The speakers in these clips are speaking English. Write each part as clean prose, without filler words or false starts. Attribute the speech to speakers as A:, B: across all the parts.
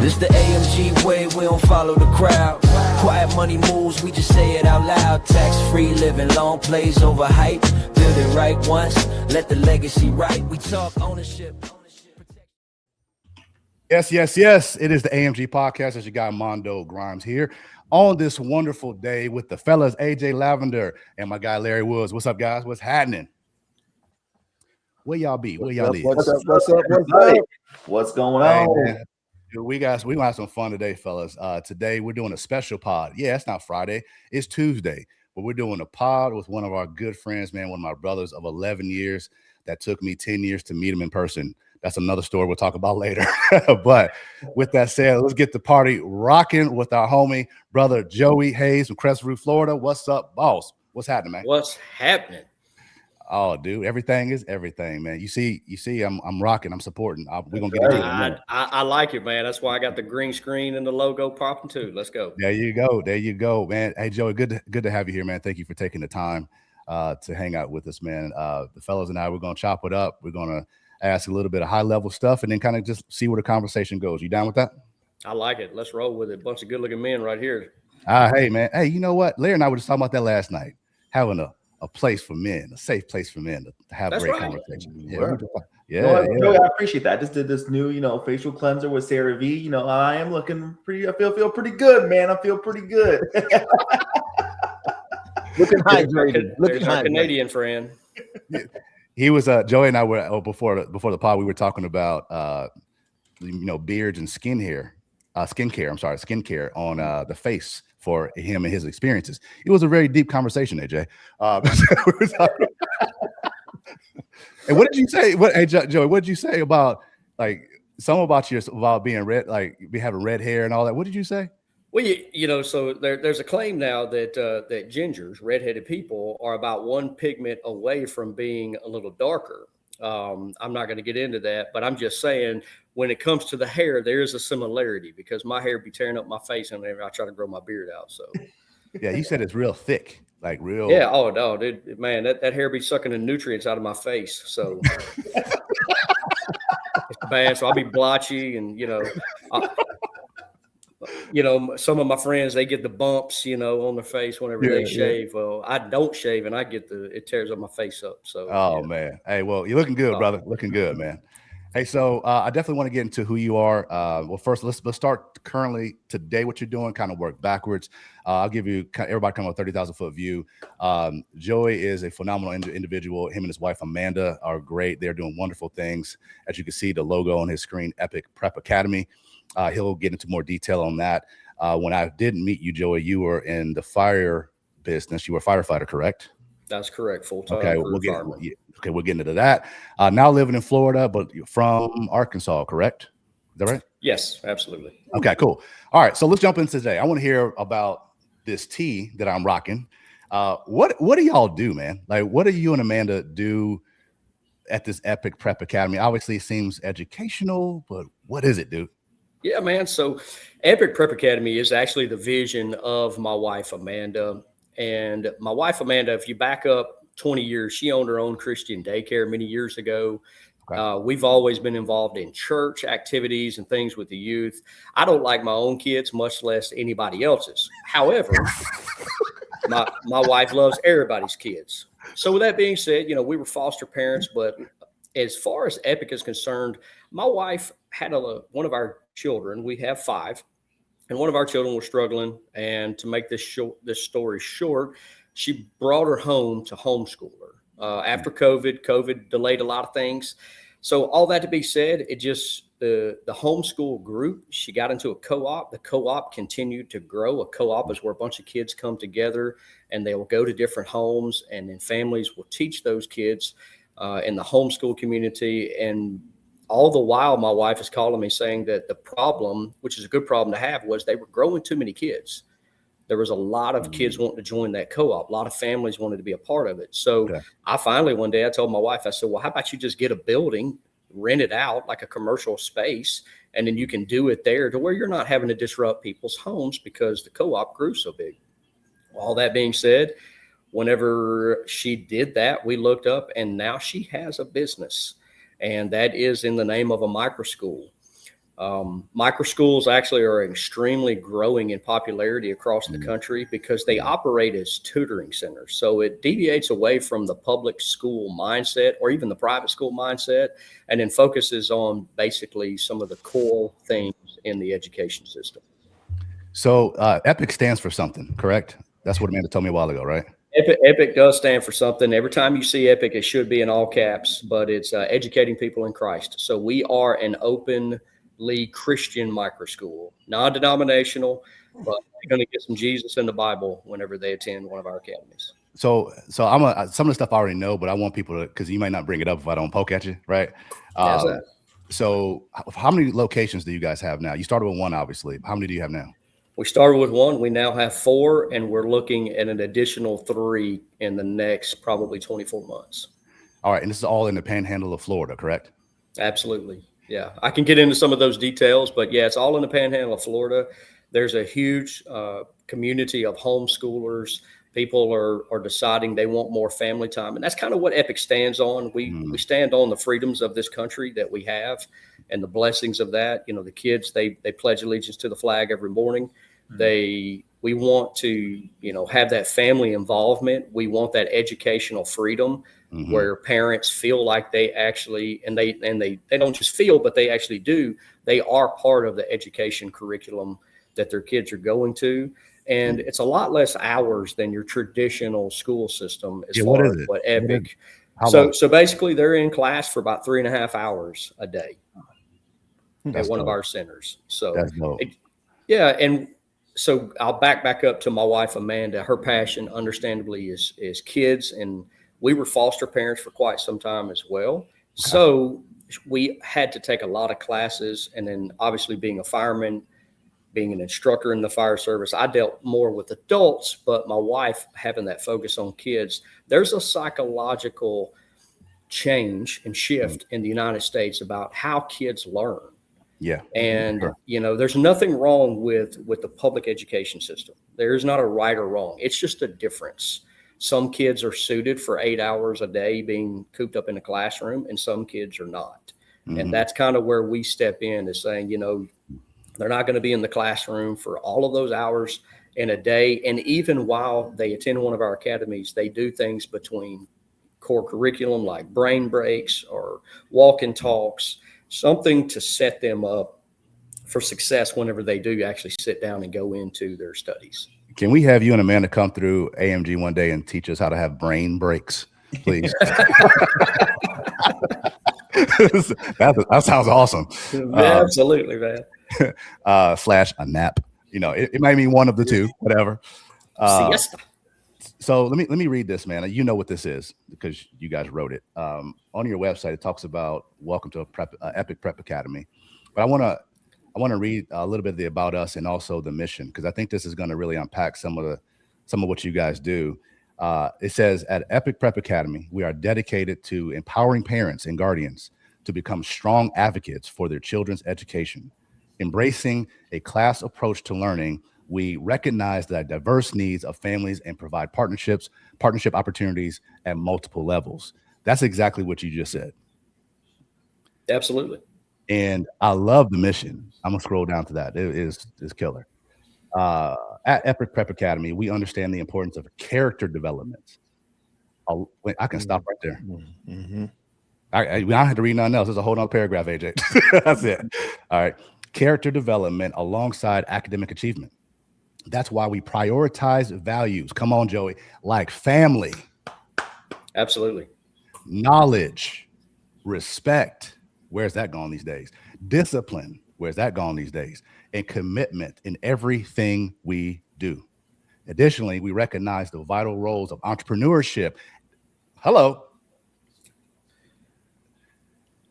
A: This the AMG way, we don't follow the crowd. Quiet money moves, we just say it out loud. Tax-free living, long plays over hype. Build it right once, let the legacy right. We talk ownership.
B: Yes. It is the AMG Podcast. As your guy Mondo Grimes here on this wonderful day with the fellas AJ Lavender and my guy Larry Woods. What's up, guys? What's happening? Where y'all be? Where y'all is?
C: What's going on?
B: Man. We gonna have some fun today, fellas. Today we're doing a special pod. Yeah, it's not Friday, it's Tuesday, but we're doing a pod with one of our good friends, man, one of my brothers of 11 years that took me 10 years to meet him in person. That's another story we'll talk about later. But with that said, let's get the party rocking with our homie brother Joey Hayes from Crestview, Florida. What's up, boss? What's happening, man?
D: What's happening?
B: Oh, dude, everything is everything, man. You see, I'm rocking, I'm supporting. We're gonna get into it.
D: I like it, man. That's why I got the green screen and the logo popping too. Let's go.
B: There you go, man. Hey, Joey, good to have you here, man. Thank you for taking the time to hang out with us, man. The fellas and I, we're gonna chop it up. We're gonna ask a little bit of high level stuff and then kind of just see where the conversation goes. You down with that?
D: I like it. Let's roll with it. Bunch of good looking men right here.
B: Hey, man. Hey, you know what? Larry and I were just talking about that last night. Having a place for men, a safe place for men to have great conversation. Yeah.
C: I appreciate that. I just did this new, facial cleanser with Sarah V. I am looking pretty. I feel pretty good, man. I feel pretty good.
D: Looking hydrated. Looking our Canadian friend.
B: He was Joey and I were before the pod. We were talking about beards and skincare on the face for him and his experiences. It was a very deep conversation, AJ. And what did you say? Joey, what did you say about about being red, like having red hair and all that? What did you say?
D: Well, so there's a claim now that that gingers, redheaded people, are about one pigment away from being a little darker. I'm not going to get into that, but I'm just saying when it comes to the hair, there is a similarity because my hair be tearing up my face whenever I try to grow my beard out. So,
B: yeah, you said it's real thick, like real.
D: Yeah. Oh no, dude, man, that hair be sucking the nutrients out of my face. So it's bad. So I'll be blotchy and, some of my friends, they get the bumps, on their face whenever they shave. Well, I don't shave and I get it tears up my face up. So,
B: man. Hey, well, you're looking good, brother. Looking good, man. Hey, so I definitely want to get into who you are. Well, first, let's start currently today, what you're doing, kind of work backwards. I'll give you everybody kind of a 30,000-foot view. Joey is a phenomenal individual. Him and his wife, Amanda, are great. They're doing wonderful things. As you can see, the logo on his screen, Epic Prep Academy. He'll get into more detail on that. When I didn't meet you, Joey, you were in the fire business. You were a firefighter, correct?
D: That's correct. Full time.
B: Okay, we'll get into that. Now living in Florida, but you're from Arkansas, correct? Is that right?
D: Yes, absolutely.
B: Okay, cool. All right, so let's jump into today. I want to hear about this tee that I'm rocking. What do y'all do, man? Like, what do you and Amanda do at this Epic Prep Academy? Obviously, it seems educational, but what is it, dude?
D: Yeah, man. So Epic Prep Academy is actually the vision of my wife, Amanda. And my wife, Amanda, if you back up 20 years, she owned her own Christian daycare many years ago. Okay. We've always been involved in church activities and things with the youth. I don't like my own kids, much less anybody else's. However, my wife loves everybody's kids. So with that being said, we were foster parents, but as far as Epic is concerned, my wife had one of our children. We have 5, and one of our children was struggling. And to make this story short, she brought her home to homeschool her. After COVID delayed a lot of things. So all that to be said, it just the homeschool group, she got into a co-op. The co-op continued to grow. A co-op is where a bunch of kids come together and they will go to different homes, and then families will teach those kids in the homeschool community. And all the while, my wife is calling me saying that the problem, which is a good problem to have, was they were growing too many kids. There was a lot of kids wanting to join that co-op. A lot of families wanted to be a part of it. So I finally, one day I told my wife, I said, well, how about you just get a building, rent it out like a commercial space, and then you can do it there to where you're not having to disrupt people's homes because the co-op grew so big. All that being said, whenever she did that, we looked up and now she has a business, and that is in the name of a micro school. Micro schools actually are extremely growing in popularity across the country because they operate as tutoring centers. So it deviates away from the public school mindset or even the private school mindset, and then focuses on basically some of the core things in the education system.
B: So EPIC stands for something, correct? That's what Amanda told me a while ago, right?
D: EPIC does stand for something. Every time you see EPIC, it should be in all caps, but it's educating people in Christ. So we are an openly Christian micro school, non-denominational, but they're going to get some Jesus in the Bible whenever they attend one of our academies.
B: So some of the stuff I already know, but I want people to, because you might not bring it up if I don't poke at you, right? So how many locations do you guys have now? You started with one, obviously. How many do you have now?
D: We started with one. We now have 4, and we're looking at an additional 3 in the next probably 24 months.
B: All right. And this is all in the panhandle of Florida, correct?
D: Absolutely. Yeah. I can get into some of those details, but yeah, it's all in the panhandle of Florida. There's a huge community of homeschoolers. People are deciding they want more family time. And that's kind of what EPIC stands on. We stand on the freedoms of this country that we have and the blessings of that. You know, the kids, they pledge allegiance to the flag every morning. We want to, have that family involvement. We want that educational freedom where parents feel like they actually, and they don't just feel, but they actually do. They are part of the education curriculum that their kids are going to. And it's a lot less hours than your traditional school system as far as what EPIC. So basically they're in class for about 3.5 hours a day at one of our centers. So and so I'll back up to my wife, Amanda. Her passion understandably is kids, and we were foster parents for quite some time as well. So we had to take a lot of classes, and then obviously being a fireman, being an instructor in the fire service, I dealt more with adults, but my wife having that focus on kids, there's a psychological change and shift in the United States about how kids learn.
B: Yeah.
D: And, there's nothing wrong with the public education system. There's not a right or wrong. It's just a difference. Some kids are suited for 8 hours a day being cooped up in a classroom, and some kids are not. And that's kind of where we step in, is saying, they're not going to be in the classroom for all of those hours in a day. And even while they attend one of our academies, they do things between core curriculum like brain breaks or walk and talks, something to set them up for success whenever they do actually sit down and go into their studies.
B: Can we have you and Amanda come through AMG one day and teach us how to have brain breaks, please? That sounds awesome.
D: Absolutely, man.
B: / a nap. It might mean one of the two, whatever.
D: Siesta.
B: So let me read this, man. You know what this is because you guys wrote it. On your website, it talks about welcome to EPIC Prep Academy. But I want to read a little bit of the about us and also the mission, because I think this is going to really unpack some of what you guys do. It says, at EPIC Prep Academy, we are dedicated to empowering parents and guardians to become strong advocates for their children's education. Embracing a class approach to learning, we recognize the diverse needs of families and provide partnership opportunities at multiple levels. That's exactly what you just said.
D: Absolutely.
B: And I love the mission. I'm gonna scroll down to that. It is killer. At EPIC Prep Academy, we understand the importance of character development. I can stop right there. I don't have to read nothing else. There's a whole other paragraph, AJ. That's it. All right. Character development alongside academic achievement. That's why we prioritize values. Come on, Joey. Like family.
D: Absolutely.
B: Knowledge. Respect. Where's that gone these days? Discipline. Where's that gone these days? And commitment in everything we do. Additionally, we recognize the vital roles of entrepreneurship.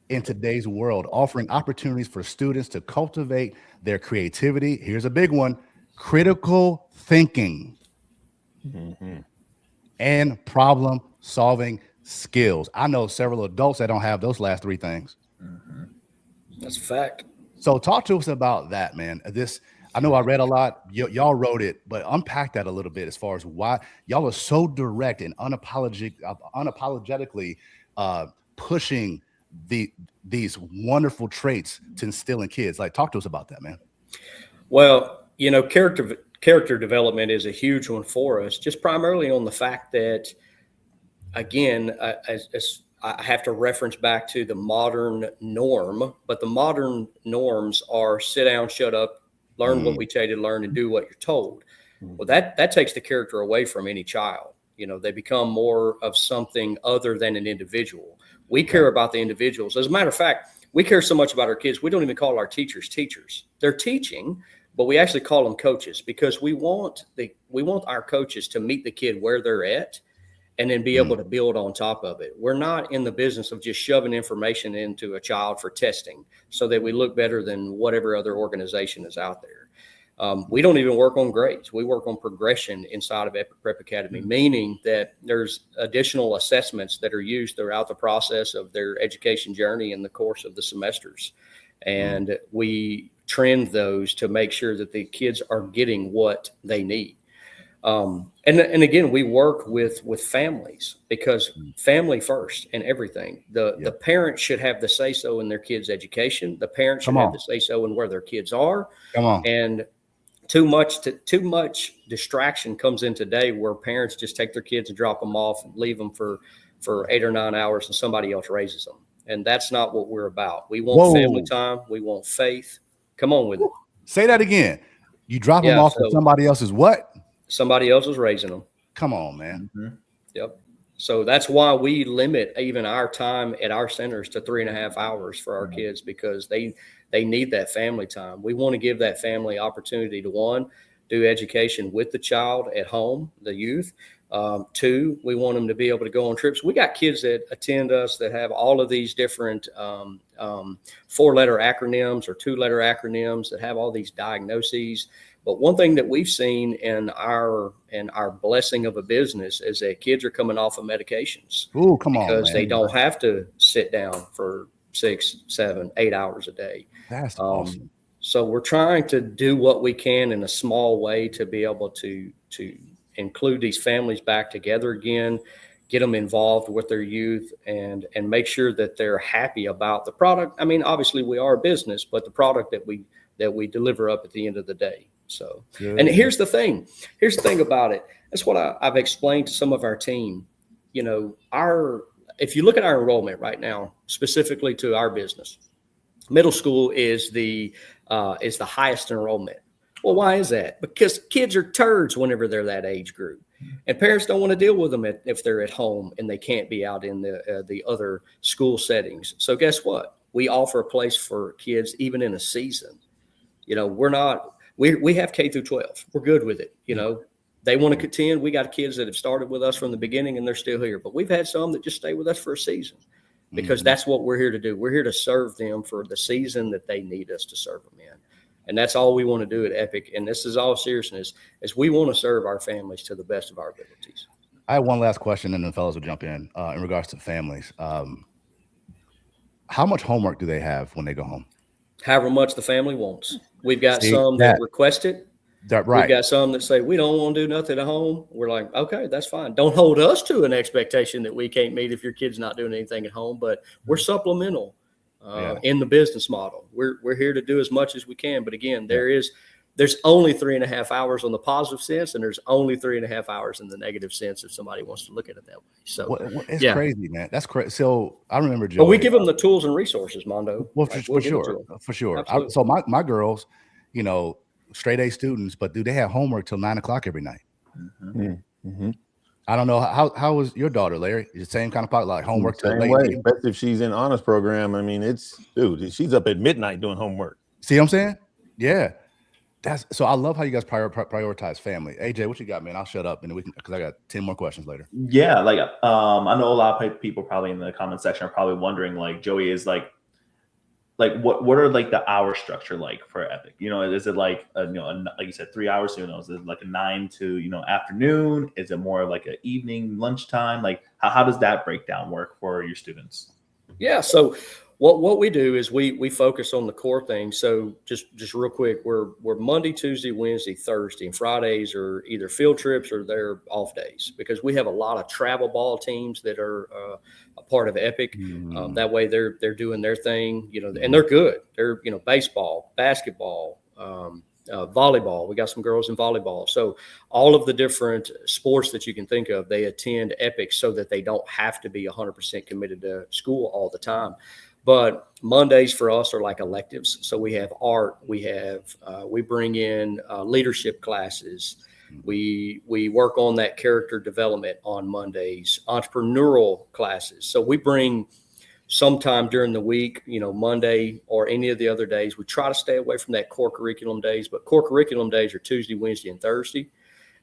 B: In today's world, offering opportunities for students to cultivate their creativity. Here's a big one: critical thinking and problem solving skills. I know several adults that don't have those last 3 things.
D: That's a fact.
B: So talk to us about that, man. I know I read a lot. Y'all wrote it, but unpack that a little bit as far as why y'all are so direct and unapologetically pushing these wonderful traits to instill in kids? Like, talk to us about that, man.
D: Well, you know, character development is a huge one for us, just primarily on the fact that, again, as I have to reference back to the modern norm, but the modern norms are sit down, shut up, learn what we tell you to learn, and do what you're told. Well, that takes the character away from any child. You know, they become more of something other than an individual. We care about the individuals. As a matter of fact, we care so much about our kids, we don't even call our teachers teachers. They're teaching, but we actually call them coaches, because we want our coaches to meet the kid where they're at and then be able to build on top of it. We're not in the business of just shoving information into a child for testing so that we look better than whatever other organization is out there. We don't even work on grades. We work on progression inside of Epic Prep Academy, meaning that there's additional assessments that are used throughout the process of their education journey in the course of the semesters. And we trend those to make sure that the kids are getting what they need. And again, we work with families, because family first in everything. The parents should have the say so in their kids' education. The parents should have the say so in where their kids are. And too much distraction comes in today, where parents just take their kids and drop them off and leave them for 8 or 9 hours, and somebody else raises them. And that's not what we're about. We want family time. We want faith. Come on with it.
B: Say that again. You drop them off and somebody else is what?
D: Somebody else is raising them.
B: Come on, man.
D: Yep. So that's why we limit even our time at our centers to 3.5 hours for our kids, because they need that family time. We want to give that family opportunity to, one, do education with the child at home, the youth. Two, we want them to be able to go on trips. We got kids that attend us that have all of these different 4-letter acronyms or 2-letter acronyms that have all these diagnoses. But one thing that we've seen in our blessing of a business is that kids are coming off of medications.
B: Ooh, come on,
D: because they don't have to sit down for 6, 7, 8 hours a day.
B: That's awesome.
D: So we're trying to do what we can in a small way to be able to include these families back together again, get them involved with their youth, and make sure that they're happy about the product. I mean, obviously we are a business, but the product that we deliver up at the end of the day. So, and here's the thing about it. That's what I've explained to some of our team. You know, if you look at our enrollment right now, specifically to our business, middle school is the highest enrollment. Well, why is that? Because kids are turds whenever they're that age group, and parents don't want to deal with them if they're at home and they can't be out in the other school settings. So guess what? We offer a place for kids even in a season. You know, we have K through 12. We're good with it. You know, they want to contend. We got kids that have started with us from the beginning and they're still here, but we've had some that just stay with us for a season, because that's what we're here to do. We're here to serve them for the season that they need us to serve them in. And that's all we want to do at Epic. And this is all seriousness, is we want to serve our families to the best of our abilities.
B: I have one last question, and then the fellows will jump in regards to families. How much homework do they have when they go home?
D: However much the family wants. We've got some that request it.
B: That right.
D: We've got some that say, we don't want to do nothing at home. We're like, okay, that's fine. Don't hold us to an expectation that we can't meet if your kid's not doing anything at home, but we're supplemental in the business model. We're here to do as much as we can. But again, there's only 3.5 hours on the positive sense, and there's only 3.5 hours in the negative sense if somebody wants to look at it that way. So
B: it's crazy, man. That's crazy. So I remember Joey.
D: But we give them the tools and resources, Mondo.
B: Well, for sure. So my girls, you know, straight A students, but do they have homework till 9 o'clock every night? I don't know. How was your daughter, Larry? Is the same kind of like homework till late?
E: Way, especially if she's in honors program. I mean, she's up at midnight doing homework.
B: See what I'm saying? Yeah. So I love how you guys prioritize family. AJ, what you got, man? I'll shut up and because I got 10 more questions later.
C: Yeah, like I know a lot of people probably in the comment section are probably wondering, like, Joey, is like what are like the hour structure like for Epic? You know, is it like like you said, 3 hours? You know, is it like a 9 to afternoon? Is it more like an evening lunchtime? Like how does that breakdown work for your students?
D: Yeah, so What we do is we focus on the core things. So just real quick, we're Monday, Tuesday, Wednesday, Thursday, and Fridays are either field trips or they're off days, because we have a lot of travel ball teams that are a part of Epic. That way they're doing their thing, you know, and they're good. They're, you know, baseball, basketball, volleyball. We got some girls in volleyball. So all of the different sports that you can think of, they attend Epic so that they don't have to be 100% committed to school all the time. But Mondays for us are like electives. So we have art, we bring in leadership classes. We work on that character development on Mondays, entrepreneurial classes. So we bring sometime during the week, you know, Monday or any of the other days. We try to stay away from that core curriculum days, but core curriculum days are Tuesday, Wednesday, and Thursday.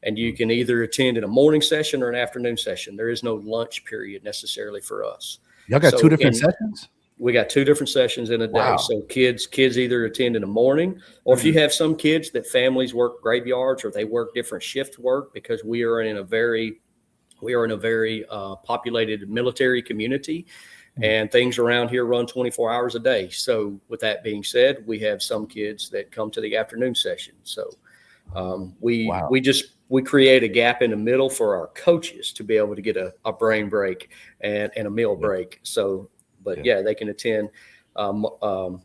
D: And you can either attend in a morning session or an afternoon session. There is no lunch period necessarily for us.
B: Y'all got two different sessions?
D: We got 2 different sessions in a day.
B: Wow.
D: So kids either attend in the morning, or if you have some kids that families work graveyards or they work different shift work, because we are in a very populated military community, and things around here run 24 hours a day. So with that being said, we have some kids that come to the afternoon session. So we create a gap in the middle for our coaches to be able to get a brain break and a meal break. So, but they can attend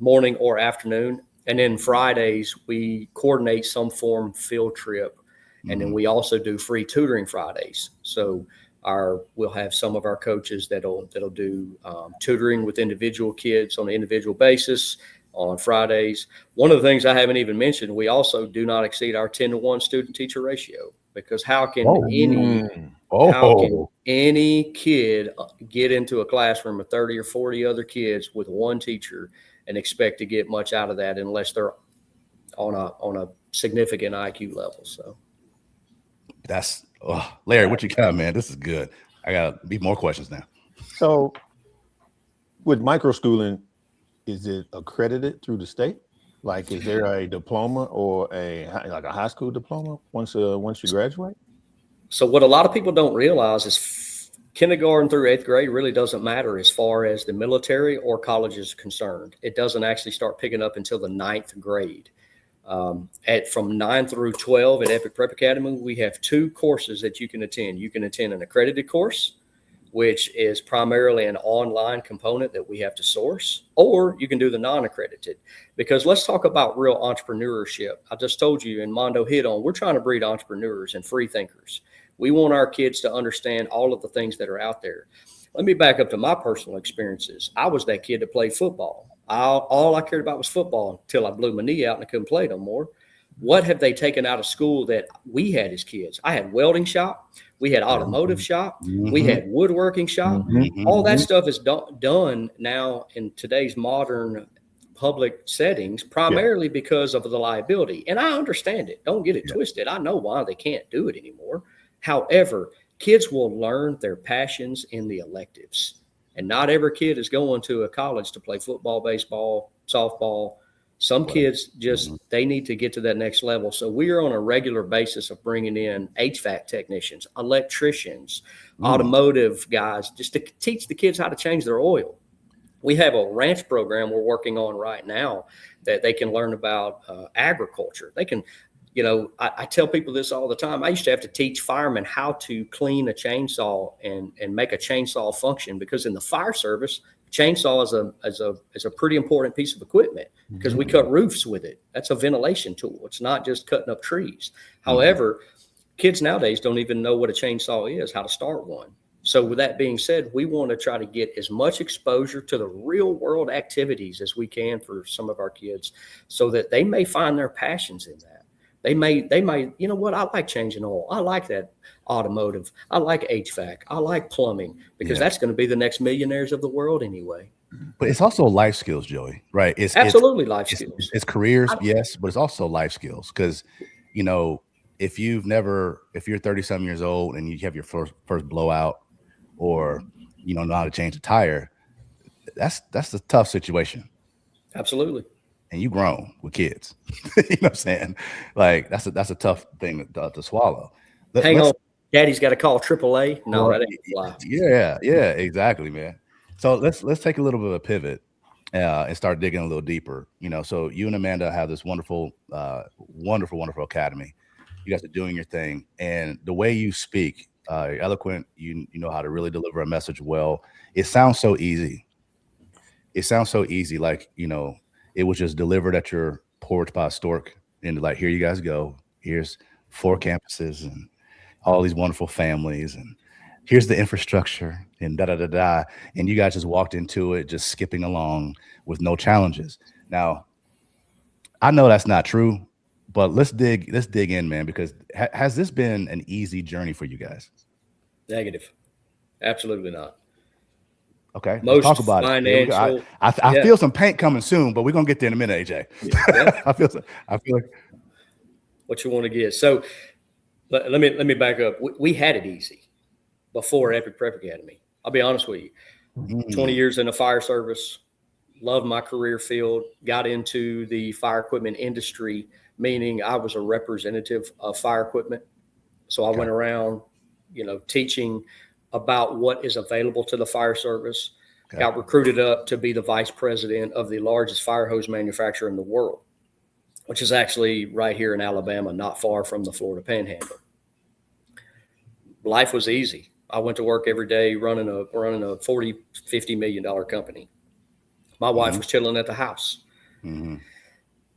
D: morning or afternoon. And then Fridays, we coordinate some form field trip. And then we also do free tutoring Fridays. So we'll have some of our coaches that'll do tutoring with individual kids on an individual basis on Fridays. One of the things I haven't even mentioned, we also do not exceed our 10-to-1 student-teacher ratio, because how can any kid get into a classroom of 30 or 40 other kids with one teacher and expect to get much out of that unless they're on a significant IQ level? So
B: that's Larry, what you got, man? This is good. I got be more questions now.
E: So with micro schooling, is it accredited through the state? Like, is there a diploma or a high school diploma once you graduate?
D: So what a lot of people don't realize is kindergarten through 8th grade really doesn't matter as far as the military or college is concerned. It doesn't actually start picking up until the 9th grade. From 9 through 12 at Epic Prep Academy, we have 2 courses that you can attend. You can attend an accredited course, which is primarily an online component that we have to source, or you can do the non-accredited. Because let's talk about real entrepreneurship. I just told you, and Mondo hit on, we're trying to breed entrepreneurs and free thinkers. We want our kids to understand all of the things that are out there. Let me back up to my personal experiences. I was that kid that played football. All I cared about was football until I blew my knee out and I couldn't play no more. What have they taken out of school that we had as kids? I had welding shop. We had automotive shop. We had woodworking shop. All that stuff is done now in today's modern public settings, primarily because of the liability. And I understand it. Don't get it twisted. I know why they can't do it anymore. However, kids will learn their passions in the electives. And not every kid is going to a college to play football, baseball, softball. Some kids they need to get to that next level. So we are on a regular basis of bringing in HVAC technicians, electricians, automotive guys, just to teach the kids how to change their oil. We have a ranch program we're working on right now that they can learn about agriculture. They can, you know, I tell people this all the time. I used to have to teach firemen how to clean a chainsaw and make a chainsaw function, because in the fire service, chainsaw is a pretty important piece of equipment, because we cut roofs with it. That's a ventilation tool. It's not just cutting up trees. However, kids nowadays don't even know what a chainsaw is, how to start one. So with that being said, we want to try to get as much exposure to the real world activities as we can for some of our kids, so that they may find their passions in that. They may, you know what? I like changing oil. I like that automotive. I like HVAC. I like plumbing, because that's going to be the next millionaires of the world anyway.
B: But it's also life skills, Joey, right? It's
D: absolutely life skills.
B: It's careers, yes, but it's also life skills. Because, you know, if you're 30-something years old and you have your first blowout, or, you know how to change a tire, that's a tough situation.
D: Absolutely.
B: And you grown with kids. You know what I'm saying? Like, that's a tough thing to swallow.
D: Hang on. Daddy's got to call AAA. No, that ain't fly.
B: Yeah, exactly, man. So let's take a little bit of a pivot. and start digging a little deeper. So you and Amanda have this wonderful, wonderful academy. You guys are doing your thing, and the way you speak, you're eloquent. You know how to really deliver a message well. It sounds so easy. Like it was just delivered at your porch by a stork, and like, here you guys go. Here's 4 campuses and all these wonderful families, and here's the infrastructure, and da da da da. And you guys just walked into it, just skipping along with no challenges. Now, I know that's not true, but let's dig in, man, because has this been an easy journey for you guys?
D: Negative. Absolutely not.
B: Okay,
D: Most
B: let's talk about
D: financial,
B: it. I feel some paint coming soon, but we're gonna get there in a minute, AJ.
D: Yeah.
B: I feel like
D: what you want to get. So let me back up. We had it easy before Epic Prep Academy. I'll be honest with you. 20 years in the fire service, loved my career field, got into the fire equipment industry, meaning I was a representative of fire equipment. So I went around, teaching about what is available to the fire service. Got recruited up to be the vice president of the largest fire hose manufacturer in the world, which is actually right here in Alabama, not far from the Florida panhandle. Life was easy. I went to work every day running a $40, $50 million company. My wife was chilling at the house.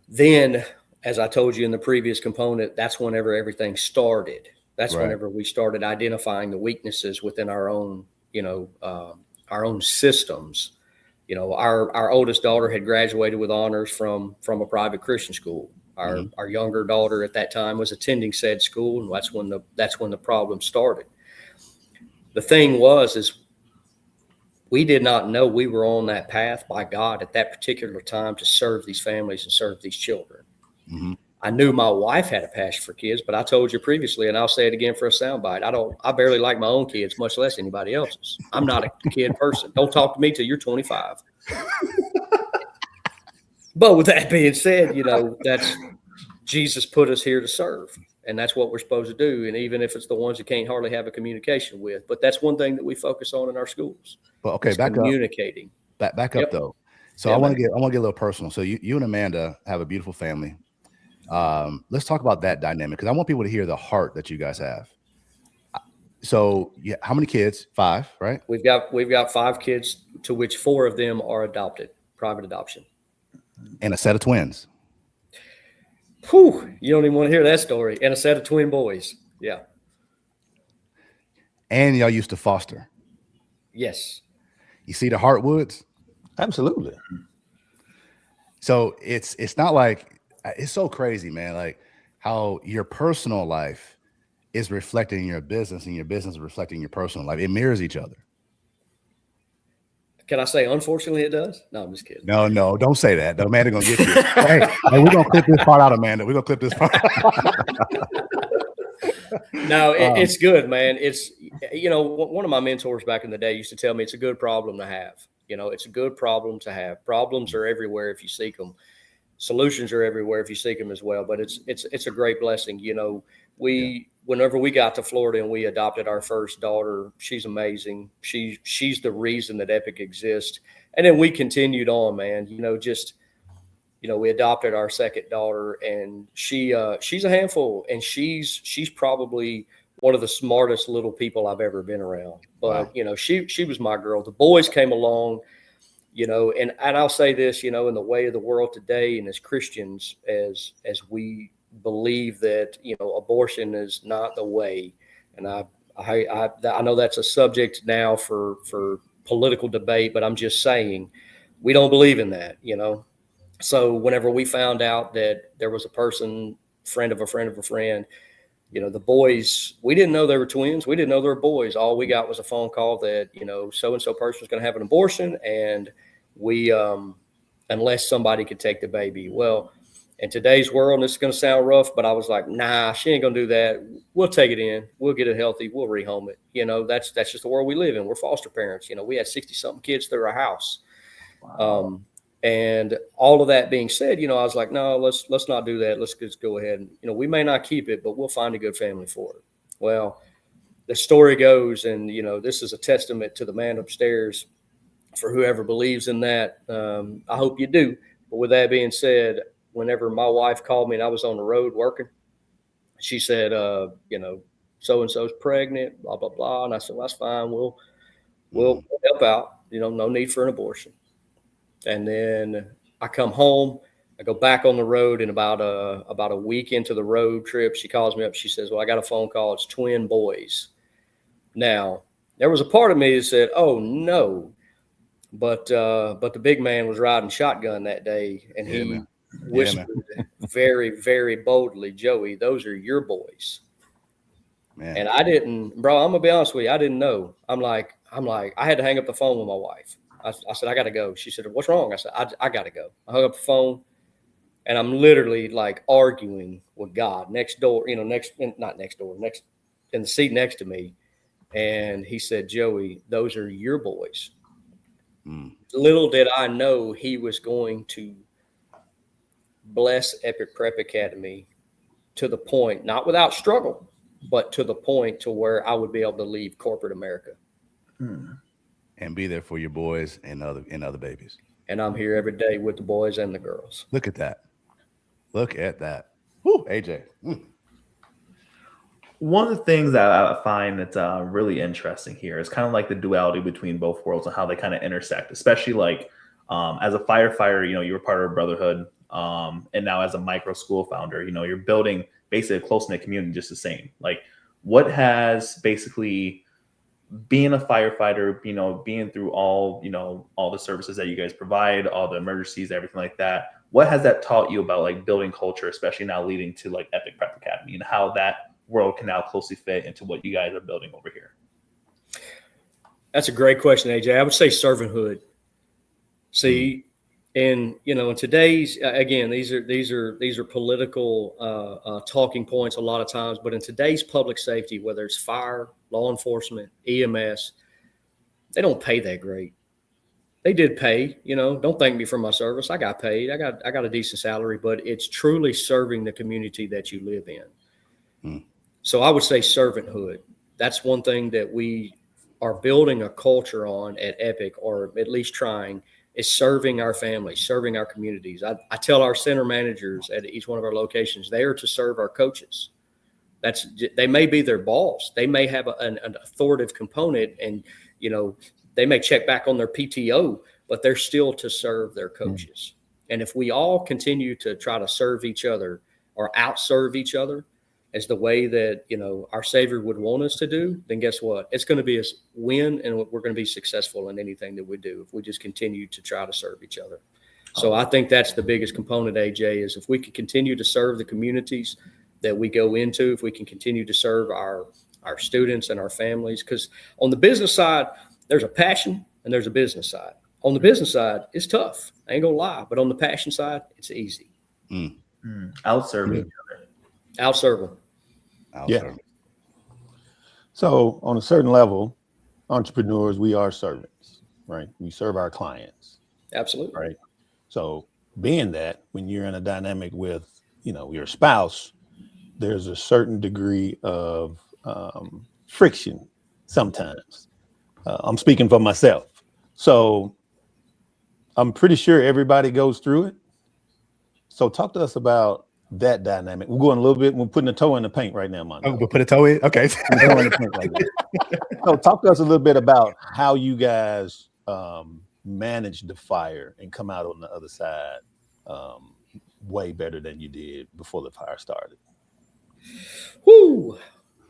D: Then, as I told you in the previous component, that's whenever everything started. That's whenever we started identifying the weaknesses within our own, our own systems. Our oldest daughter had graduated with honors from a private Christian school. Our younger daughter at that time was attending said school, and that's when the problem started. The thing is we did not know we were on that path by God at that particular time to serve these families and serve these children. I knew my wife had a passion for kids, but I told you previously, and I'll say it again for a soundbite. I barely like my own kids, much less anybody else's. I'm not a kid person. Don't talk to me till you're 25. But with that being said, that's Jesus put us here to serve, and that's what we're supposed to do. And even if it's the ones that can't hardly have a communication with, but that's one thing that we focus on in our schools.
B: Well, okay, back
D: communicating.
B: Back up though. So I want to get a little personal. So you and Amanda have a beautiful family. Let's talk about that dynamic, because I want people to hear the heart that you guys have. So how many kids? 5, right?
D: We've got 5 kids, to which 4 of them are adopted, private adoption.
B: And a set of twins.
D: Whew, you don't even want to hear that story. And a set of twin boys. Yeah.
B: And y'all used to foster.
D: Yes.
B: You see the Heartwoods?
E: Absolutely.
B: So it's not like, it's so crazy, man. Like how your personal life is reflecting your business, and your business is reflecting your personal life. It mirrors each other.
D: Can I say, unfortunately, it does? No, I'm just kidding.
B: No, don't say that. Amanda gonna get you. hey, we're gonna clip this part out, Amanda. We're gonna clip this part.
D: No, it's good, man. It's, one of my mentors back in the day used to tell me it's a good problem to have. It's a good problem to have. Problems are everywhere if you seek them. Solutions are everywhere if you seek them as well. But it's a great blessing. Whenever we got to Florida and we adopted our first daughter, she's amazing. She's the reason that Epic exists. And then we continued on, man. We adopted our second daughter, and she's a handful, and she's probably one of the smartest little people I've ever been around. But wow. She was my girl. The boys came along, and I'll say this, in the way of the world today, and as Christians, as we believe that abortion is not the way, and I know that's a subject now for political debate, but I'm just saying we don't believe in that. So whenever we found out that there was a person, friend of a friend of a friend, the boys, we didn't know they were twins. We didn't know they were boys. All we got was a phone call that, so-and-so person was going to have an abortion, and we, unless somebody could take the baby. Well, in today's world, and this is going to sound rough, but I was like, nah, she ain't going to do that. We'll take it in. We'll get it healthy. We'll rehome it. That's just the world we live in. We're foster parents. We had 60-something kids through our house. Wow. And all of that being said, I was like, no, let's not do that. Let's just go ahead. And, we may not keep it, but we'll find a good family for it. Well, the story goes, and, this is a testament to the man upstairs. for whoever believes in that. I hope you do. But with that being said, whenever my wife called me and I was on the road working, she said, so-and-so's pregnant, blah, blah, blah. And I said, well, that's fine. We'll help out, no need for an abortion. And then I come home, I go back on the road, and about a week into the road trip, she calls me up. She says, well, I got a phone call. It's twin boys. Now, there was a part of me that said, oh, no. But the big man was riding shotgun that day, and he whispered very, very boldly, Joey, those are your boys. Man. And I didn't, bro, I'm going to be honest with you. I didn't know. I'm like, I had to hang up the phone with my wife. I said, I got to go. She said, what's wrong? I said, I got to go. I hung up the phone, and I'm literally like arguing with God next door, not next door, next in the seat next to me. And he said, Joey, those are your boys. Little did I know he was going to bless Epic Prep Academy to the point, not without struggle, but to the point to where I would be able to leave corporate America.
B: And be there for your boys and other babies.
D: And I'm here every day with the boys and the girls.
B: Look at that. Woo, AJ.
C: One of the things that I find that's really interesting here is kind of like the duality between both worlds and how they kind of intersect, especially like as a firefighter, you were part of a brotherhood. And now as a micro school founder, you're building basically a close-knit community just the same. Like, what has basically being a firefighter, being through all the services that you guys provide, all the emergencies, everything like that, what has that taught you about like building culture, especially now leading to like Epic Prep Academy, and how that world can now closely fit into what you guys are building over here?
D: That's a great question, AJ. I would say servanthood. See, in today's, again, these are political talking points a lot of times, but in today's public safety, whether it's fire, law enforcement, EMS, they don't pay that great. They did pay, don't thank me for my service. I got paid. I got a decent salary, but it's truly serving the community that you live in. So I would say servanthood. That's one thing that we are building a culture on at Epic, or at least trying, is serving our families, serving our communities. I tell our center managers at each one of our locations, they are to serve our coaches. They may be their boss. They may have an authoritative component, and, they may check back on their PTO, but they're still to serve their coaches. And if we all continue to try to serve each other or outserve each other as the way that, our Savior would want us to do, then guess what? It's going to be a win, and we're going to be successful in anything that we do if we just continue to try to serve each other. So I think that's the biggest component, AJ, is if we can continue to serve the communities that we go into, if we can continue to serve our students and our families, because on the business side, there's a passion and there's a business side. On the business side, it's tough. I ain't gonna lie, but on the passion side, it's easy.
C: Outserve each other.
D: Outserve them.
E: Yeah. So on a certain level, entrepreneurs, we are servants, right? We serve our clients.
D: Absolutely.
E: Right. So being that, when you're in a dynamic with, your spouse, there's a certain degree of friction sometimes. I'm speaking for myself. So I'm pretty sure everybody goes through it. So talk to us about that dynamic. We're going a little bit, we're putting a toe in the paint right now, man.
B: Oh, we'll put a toe in? Okay.
E: So talk to us a little bit about how you guys manage the fire and come out on the other side way better than you did before the fire started.
D: Whoo,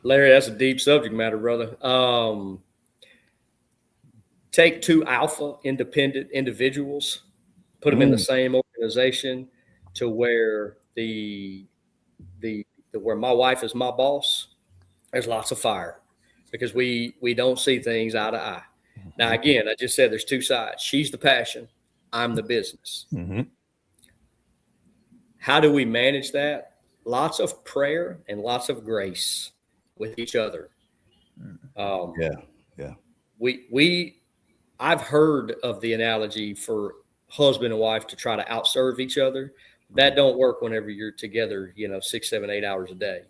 D: Larry, that's a deep subject matter, brother. Take two alpha independent individuals, put them in the same organization to where where my wife is my boss, there's lots of fire because we don't see things eye to eye. Now, again, I just said there's two sides. She's the passion. I'm the business. How do we manage that? Lots of prayer and lots of grace with each other. I've heard of the analogy for husband and wife to try to outserve each other. That don't work whenever you're together, 6, 7, 8 hours a day.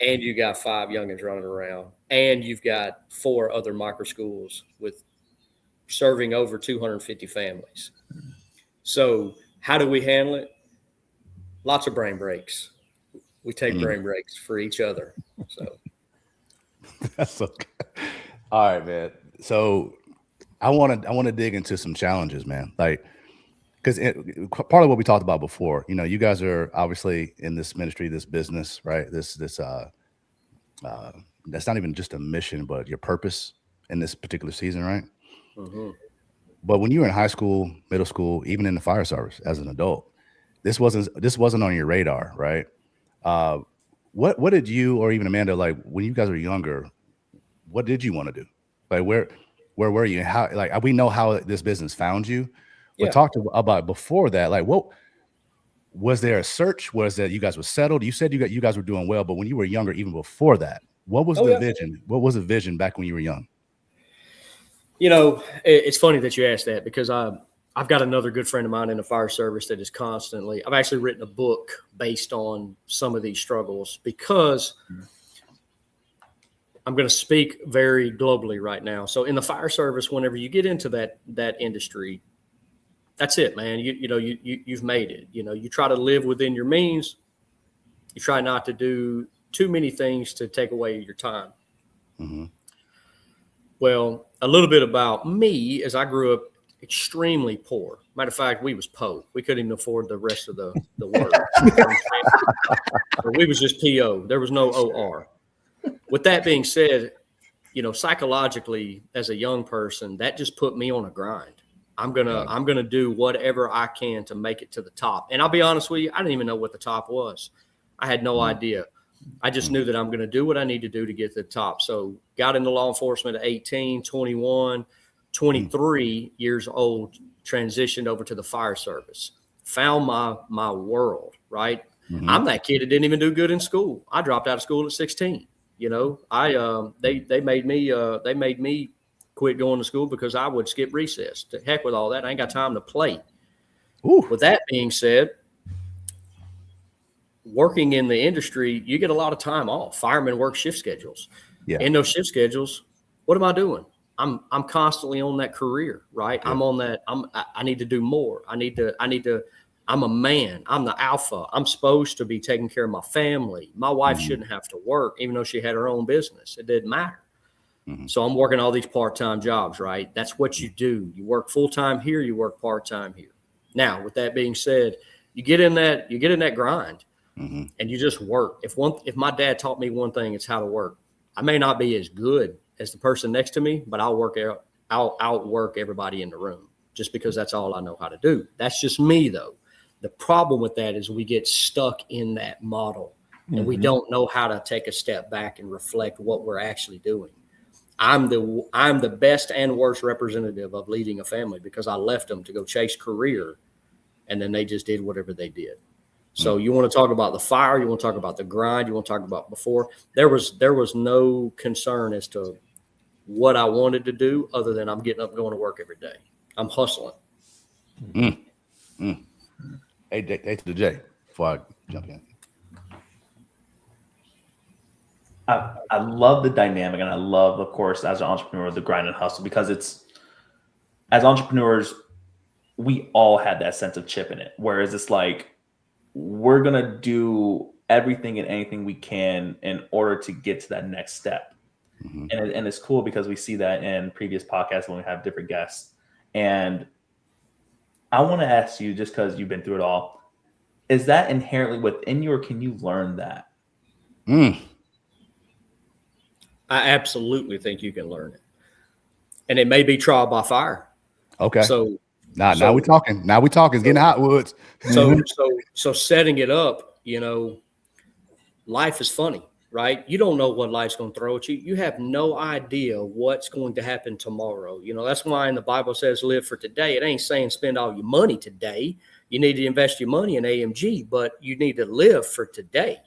D: And you got 5 youngins running around, and you've got 4 other micro schools with serving over 250 families. So how do we handle it? Lots of brain breaks. We take brain breaks for each other. So
B: that's okay. All right, man. So I want to dig into some challenges, man. Like, because part of what we talked about before, you guys are obviously in this ministry, this business, right? This that's not even just a mission, but your purpose in this particular season, right?
D: Mm-hmm.
B: But when you were in high school, middle school, even in the fire service as an adult, this wasn't on your radar, right? What did you, or even Amanda, like when you guys were younger, what did you want to do? Like where were you? How, like, we know how this business found you, but talk about before that. Like, what was there a search? Was that you guys were settled? You said you guys were doing well, but when you were younger, even before that, what was the vision? What was the vision back when you were young?
D: It's funny that you asked that, because I've got another good friend of mine in the fire service that is constantly, I've actually written a book based on some of these struggles, because I'm going to speak very globally right now. So in the fire service, whenever you get into that industry, that's it, man. You've made it. You try to live within your means. You try not to do too many things to take away your time.
B: Mm-hmm.
D: Well, a little bit about me is I grew up extremely poor. Matter of fact, we was po. We couldn't even afford the rest of the word. We was just PO. There was no OR. With that being said, psychologically as a young person, that just put me on a grind. I'm gonna do whatever I can to make it to the top. And I'll be honest with you, I didn't even know what the top was. I had no idea. I just knew that I'm going to do what I need to do to get to the top. So got into law enforcement at 18, 21, 23 years old, transitioned over to the fire service, found my world, right? Mm-hmm. I'm that kid that didn't even do good in school. I dropped out of school at 16. They made me quit going to school because I would skip recess. To heck with all that. I ain't got time to play.
B: Ooh.
D: With that being said, working in the industry, you get a lot of time off. Firemen work shift schedules. Yeah. In those shift schedules, what am I doing? I'm constantly on that career, right? Yeah. I'm on that. I need to do more. I need to, I'm a man. I'm the alpha. I'm supposed to be taking care of my family. My wife shouldn't have to work, even though she had her own business. It didn't matter. Mm-hmm. So I'm working all these part-time jobs, right? That's what you do. You work full-time here, you work part-time here. Now, with that being said, you get in that grind. Mm-hmm. And you just work. If my dad taught me one thing, it's how to work. I may not be as good as the person next to me, but I'll outwork everybody in the room just because that's all I know how to do. That's just me, though. The problem with that is we get stuck in that model, and we don't know how to take a step back and reflect what we're actually doing. I'm the best and worst representative of leading a family because I left them to go chase career, and then they just did whatever they did. So you want to talk about the fire, you want to talk about the grind, you want to talk about before. There was no concern as to what I wanted to do other than I'm getting up and going to work every day. I'm hustling.
B: Hey, to the J, before I jump in.
C: I love the dynamic, and I love, of course, as an entrepreneur, the grind and hustle, because it's, as entrepreneurs, we all have that sense of chip in it. Whereas it's like, we're going to do everything and anything we can in order to get to that next step. Mm-hmm. And it's cool because we see that in previous podcasts when we have different guests. And I want to ask you, just because you've been through it all, is that inherently within you, or can you learn that?
D: I absolutely think you can learn it. And it may be trial by fire.
B: Okay. So now we're talking. Now we're talking. It's getting hot, Woods.
D: So setting it up, life is funny, right? You don't know what life's going to throw at you. You have no idea what's going to happen tomorrow. That's why in the Bible says live for today. It ain't saying spend all your money today. You need to invest your money in AMG, but you need to live for today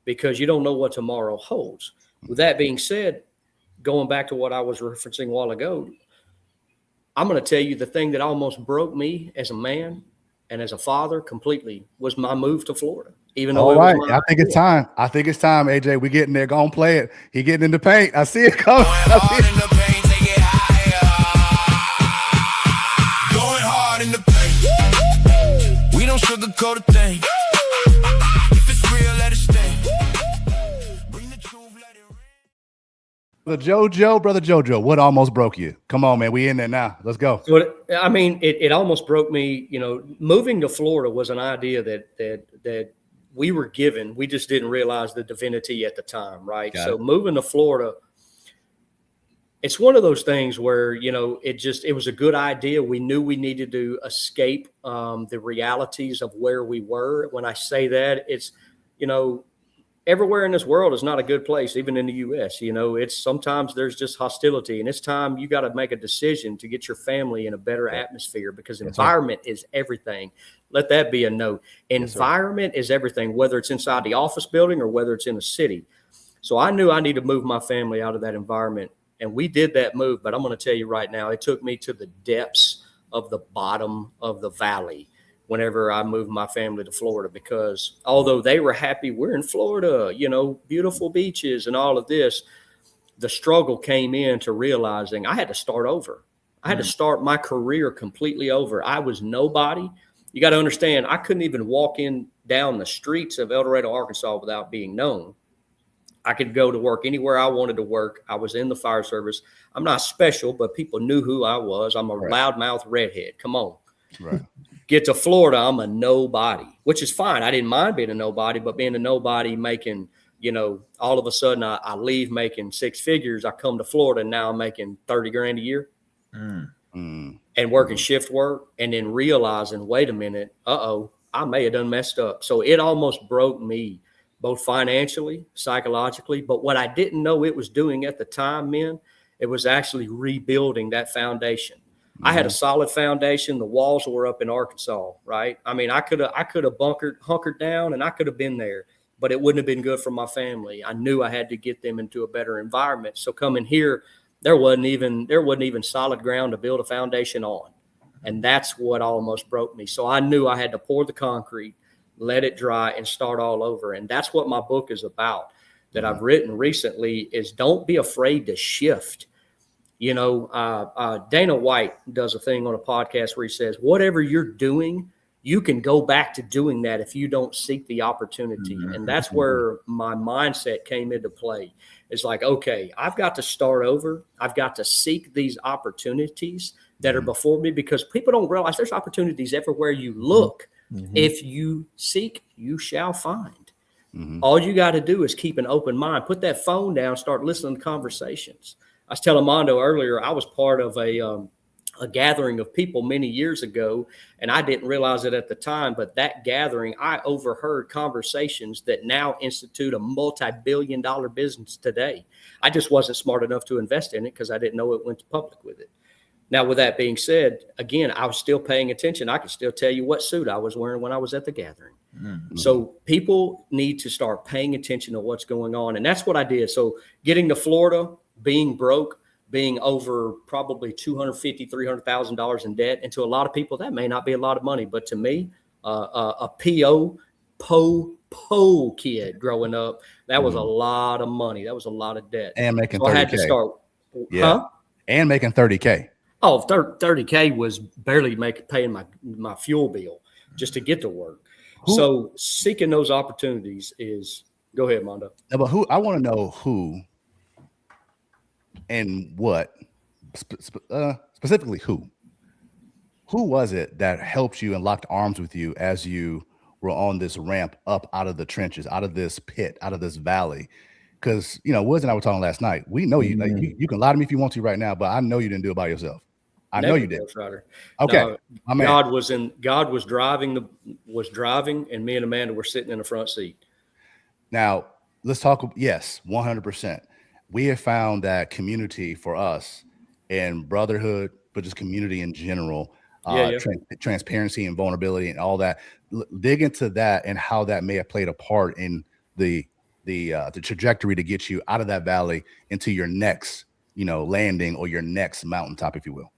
D: because you don't know what tomorrow holds. With that being said, going back to what I was referencing a while ago, I'm going to tell you the thing that almost broke me as a man and as a father completely was my move to Florida. Even though
B: I think it's time. AJ. We getting there. Go on, play it. He getting in the paint. I see it coming. Brother Jojo, what almost broke you? Come on, man. We in there now. Let's go.
D: So I mean, it almost broke me. You know, moving to Florida was an idea that we were given. We just didn't realize the divinity at the time, right? So moving to Florida, it's one of those things where, you know, it was a good idea. We knew we needed to escape the realities of where we were. When I say that, it's, you know, everywhere in this world is not a good place, even in the U.S. You know, it's sometimes there's just hostility, and it's time you got to make a decision to get your family in a better atmosphere, because environment is everything. Let that be a note. Environment is everything, whether it's inside the office building or whether it's in a city. So I knew I needed to move my family out of that environment, and we did that move. But I'm going to tell you right now, it took me to the depths of the bottom of the valley whenever I moved my family to Florida, because although they were happy, we're in Florida, you know, beautiful beaches and all of this, the struggle came into realizing I had to start over. I had to start my career completely over. I was nobody. You got to understand, I couldn't even walk down the streets of El Dorado, Arkansas without being known. I could go to work anywhere I wanted to work. I was in the fire service. I'm not special, but people knew who I was. I'm a loudmouth redhead. Come on.
B: Right.
D: Get to Florida, I'm a nobody, which is fine. I didn't mind being a nobody, but being a nobody, making, you know, all of a sudden I leave making six figures. I come to Florida and now I'm making 30 grand a year and working shift work, and then realizing, wait a minute, I may have done messed up. So it almost broke me, both financially, psychologically. But what I didn't know it was doing at the time, man, it was actually rebuilding that foundation. I had a solid foundation. The walls were up in Arkansas, right? I mean, I could have hunkered down, and I could have been there, but it wouldn't have been good for my family. I knew I had to get them into a better environment. So coming here, there wasn't even solid ground to build a foundation on. And that's what almost broke me. So I knew I had to pour the concrete, let it dry, and start all over. And that's what my book is about, that I've written recently, is don't be afraid to shift. You know, Dana White does a thing on a podcast where he says, whatever you're doing, you can go back to doing that if you don't seek the opportunity. And that's where my mindset came into play. It's like, okay, I've got to start over. I've got to seek these opportunities that are before me, because people don't realize there's opportunities everywhere you look. If you seek, you shall find. All you got to do is keep an open mind. Put that phone down, start listening to conversations. I was telling Mondo earlier, I was part of a gathering of people many years ago, and I didn't realize it at the time, but that gathering, I overheard conversations that now institute a multi-billion-dollar business today. I just wasn't smart enough to invest in it because I didn't know it went public with it. Now, with that being said, again, I was still paying attention. I could still tell you what suit I was wearing when I was at the gathering. So people need to start paying attention to what's going on, and that's what I did. So getting to Florida, being broke, being over probably $250,000, $300,000 in debt. And to a lot of people, that may not be a lot of money. But to me, a PO kid growing up, that was a lot of money. That was a lot of debt.
B: And making
D: so
B: 30K.
D: I had to start.
B: And making 30K.
D: Oh, 30K was barely paying my fuel bill just to get to work. So seeking those opportunities is, go ahead, Mondo.
B: No, but I want to know who and what, specifically who was it that helped you and locked arms with you as you were on this ramp up out of the trenches, out of this pit, out of this valley? Because, you know, Woods and I were talking last night. We know you, like, you can lie to me if you want to right now, but I know you didn't do it by yourself. I know you did. Okay.
D: No, God was driving, and me and Amanda were sitting in the front seat.
B: Now let's talk. Yes, 100%. We have found that community for us, and brotherhood, but just community in general, transparency and vulnerability and all that. Dig into that and how that may have played a part in the trajectory to get you out of that valley into your next, landing, or your next mountaintop, if you will.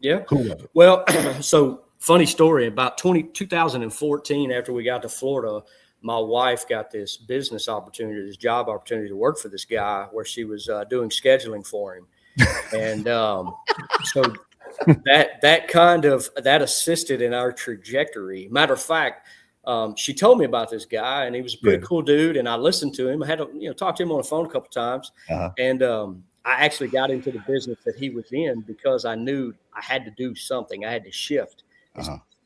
D: Yeah. Cool. Well, so funny story, about 2014, after we got to Florida, my wife got this business opportunity, this job opportunity to work for this guy where she was doing scheduling for him. And so that assisted in our trajectory. Matter of fact, she told me about this guy, and he was a pretty cool dude. And I listened to him. I had to, talk to him on the phone a couple of times. And I actually got into the business that he was in because I knew I had to do something. I had to shift.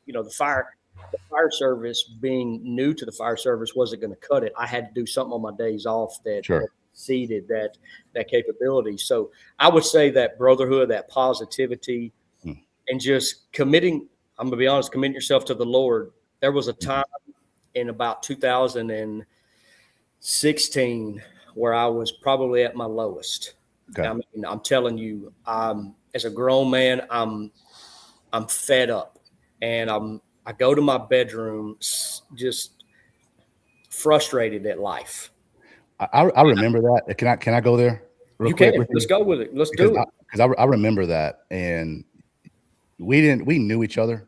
D: You know, the fire service, being new to the fire service, wasn't going to cut it. I had to do something on my days off that exceeded that capability. So I would say that brotherhood, that positivity, and just committing. I'm going to be honest, committing yourself to the Lord. There was a time in about 2016 where I was probably at my lowest. Okay. I mean, I'm telling you, as a grown man, I'm fed up, and I go to my bedroom just frustrated at life.
B: I remember that. Can I go there real quick?
D: Let's go with it. Let's do it.
B: Because I remember that, and we knew each other,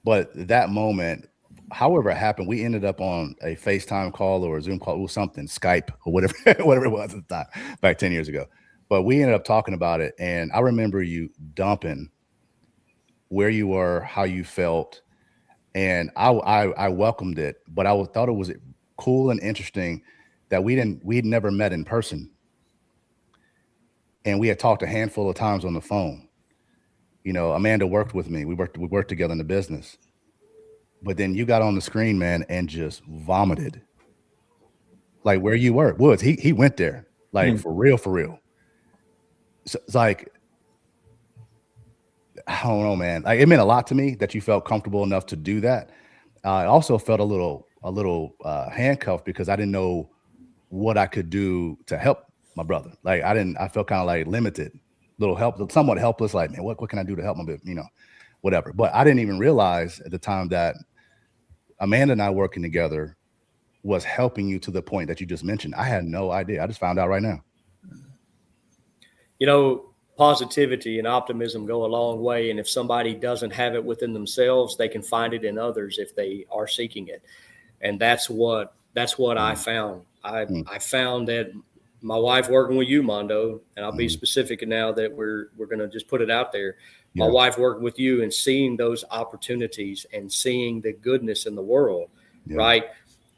B: but that moment, however it happened, we ended up on a FaceTime call or a Zoom call or something, Skype or whatever it was at the time, back 10 years ago. But we ended up talking about it, and I remember you dumping where you were, how you felt, and I welcomed it. But I thought it was cool and interesting that we'd never met in person, and we had talked a handful of times on the phone. You know, Amanda worked with me. We worked together in the business. But then you got on the screen, man, and just vomited. Like where you were, Woods. He went there, like for real. So it's like, I don't know, man. Like it meant a lot to me that you felt comfortable enough to do that. I also felt a little handcuffed because I didn't know what I could do to help my brother. Like I felt kind of like limited, somewhat helpless. Like, man, what can I do to help my, whatever. But I didn't even realize at the time that Amanda and I working together was helping you to the point that you just mentioned. I had no idea. I just found out right now.
D: You know, positivity and optimism go a long way. And if somebody doesn't have it within themselves, they can find it in others if they are seeking it. And that's what I found. I found that my wife working with you, Mondo, and I'll be specific now that we're going to just put it out there. My wife working with you and seeing those opportunities and seeing the goodness in the world, right?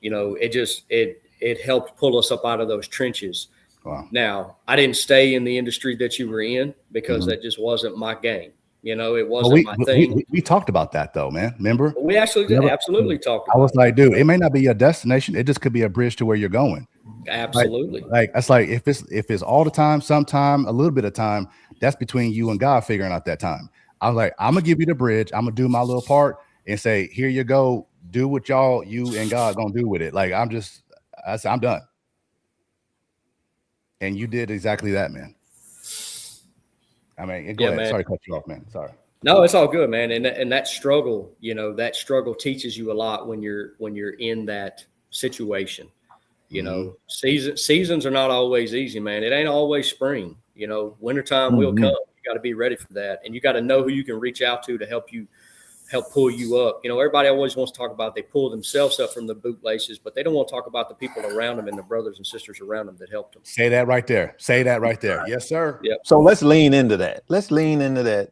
D: You know, it helped pull us up out of those trenches. Wow. Now, I didn't stay in the industry that you were in because that just wasn't my game. You know, it wasn't my thing.
B: We talked about that though, man. Remember?
D: We actually absolutely talked about it.
B: I was like, dude, it may not be your destination. It just could be a bridge to where you're going.
D: Absolutely.
B: Like that's like if it's all the time, sometime, a little bit of time, that's between you and God figuring out that time. I was like, I'm gonna give you the bridge. I'm gonna do my little part and say, here you go. Do what you and God gonna do with it. Like I'm done. And you did exactly that, man. I mean, go ahead. Man. Sorry to cut you off, man. Sorry.
D: No, it's all good, man. And that struggle, that struggle teaches you a lot when you're in that situation. You know, seasons are not always easy, man. It ain't always spring. You know, wintertime will come. You got to be ready for that, and you got to know who you can reach out to help pull you up. You know, everybody always wants to talk about they pull themselves up from the bootlaces, but they don't want to talk about the people around them and the brothers and sisters around them that helped them.
B: Say that right there. Yes, sir.
D: Yep.
E: So let's lean into that.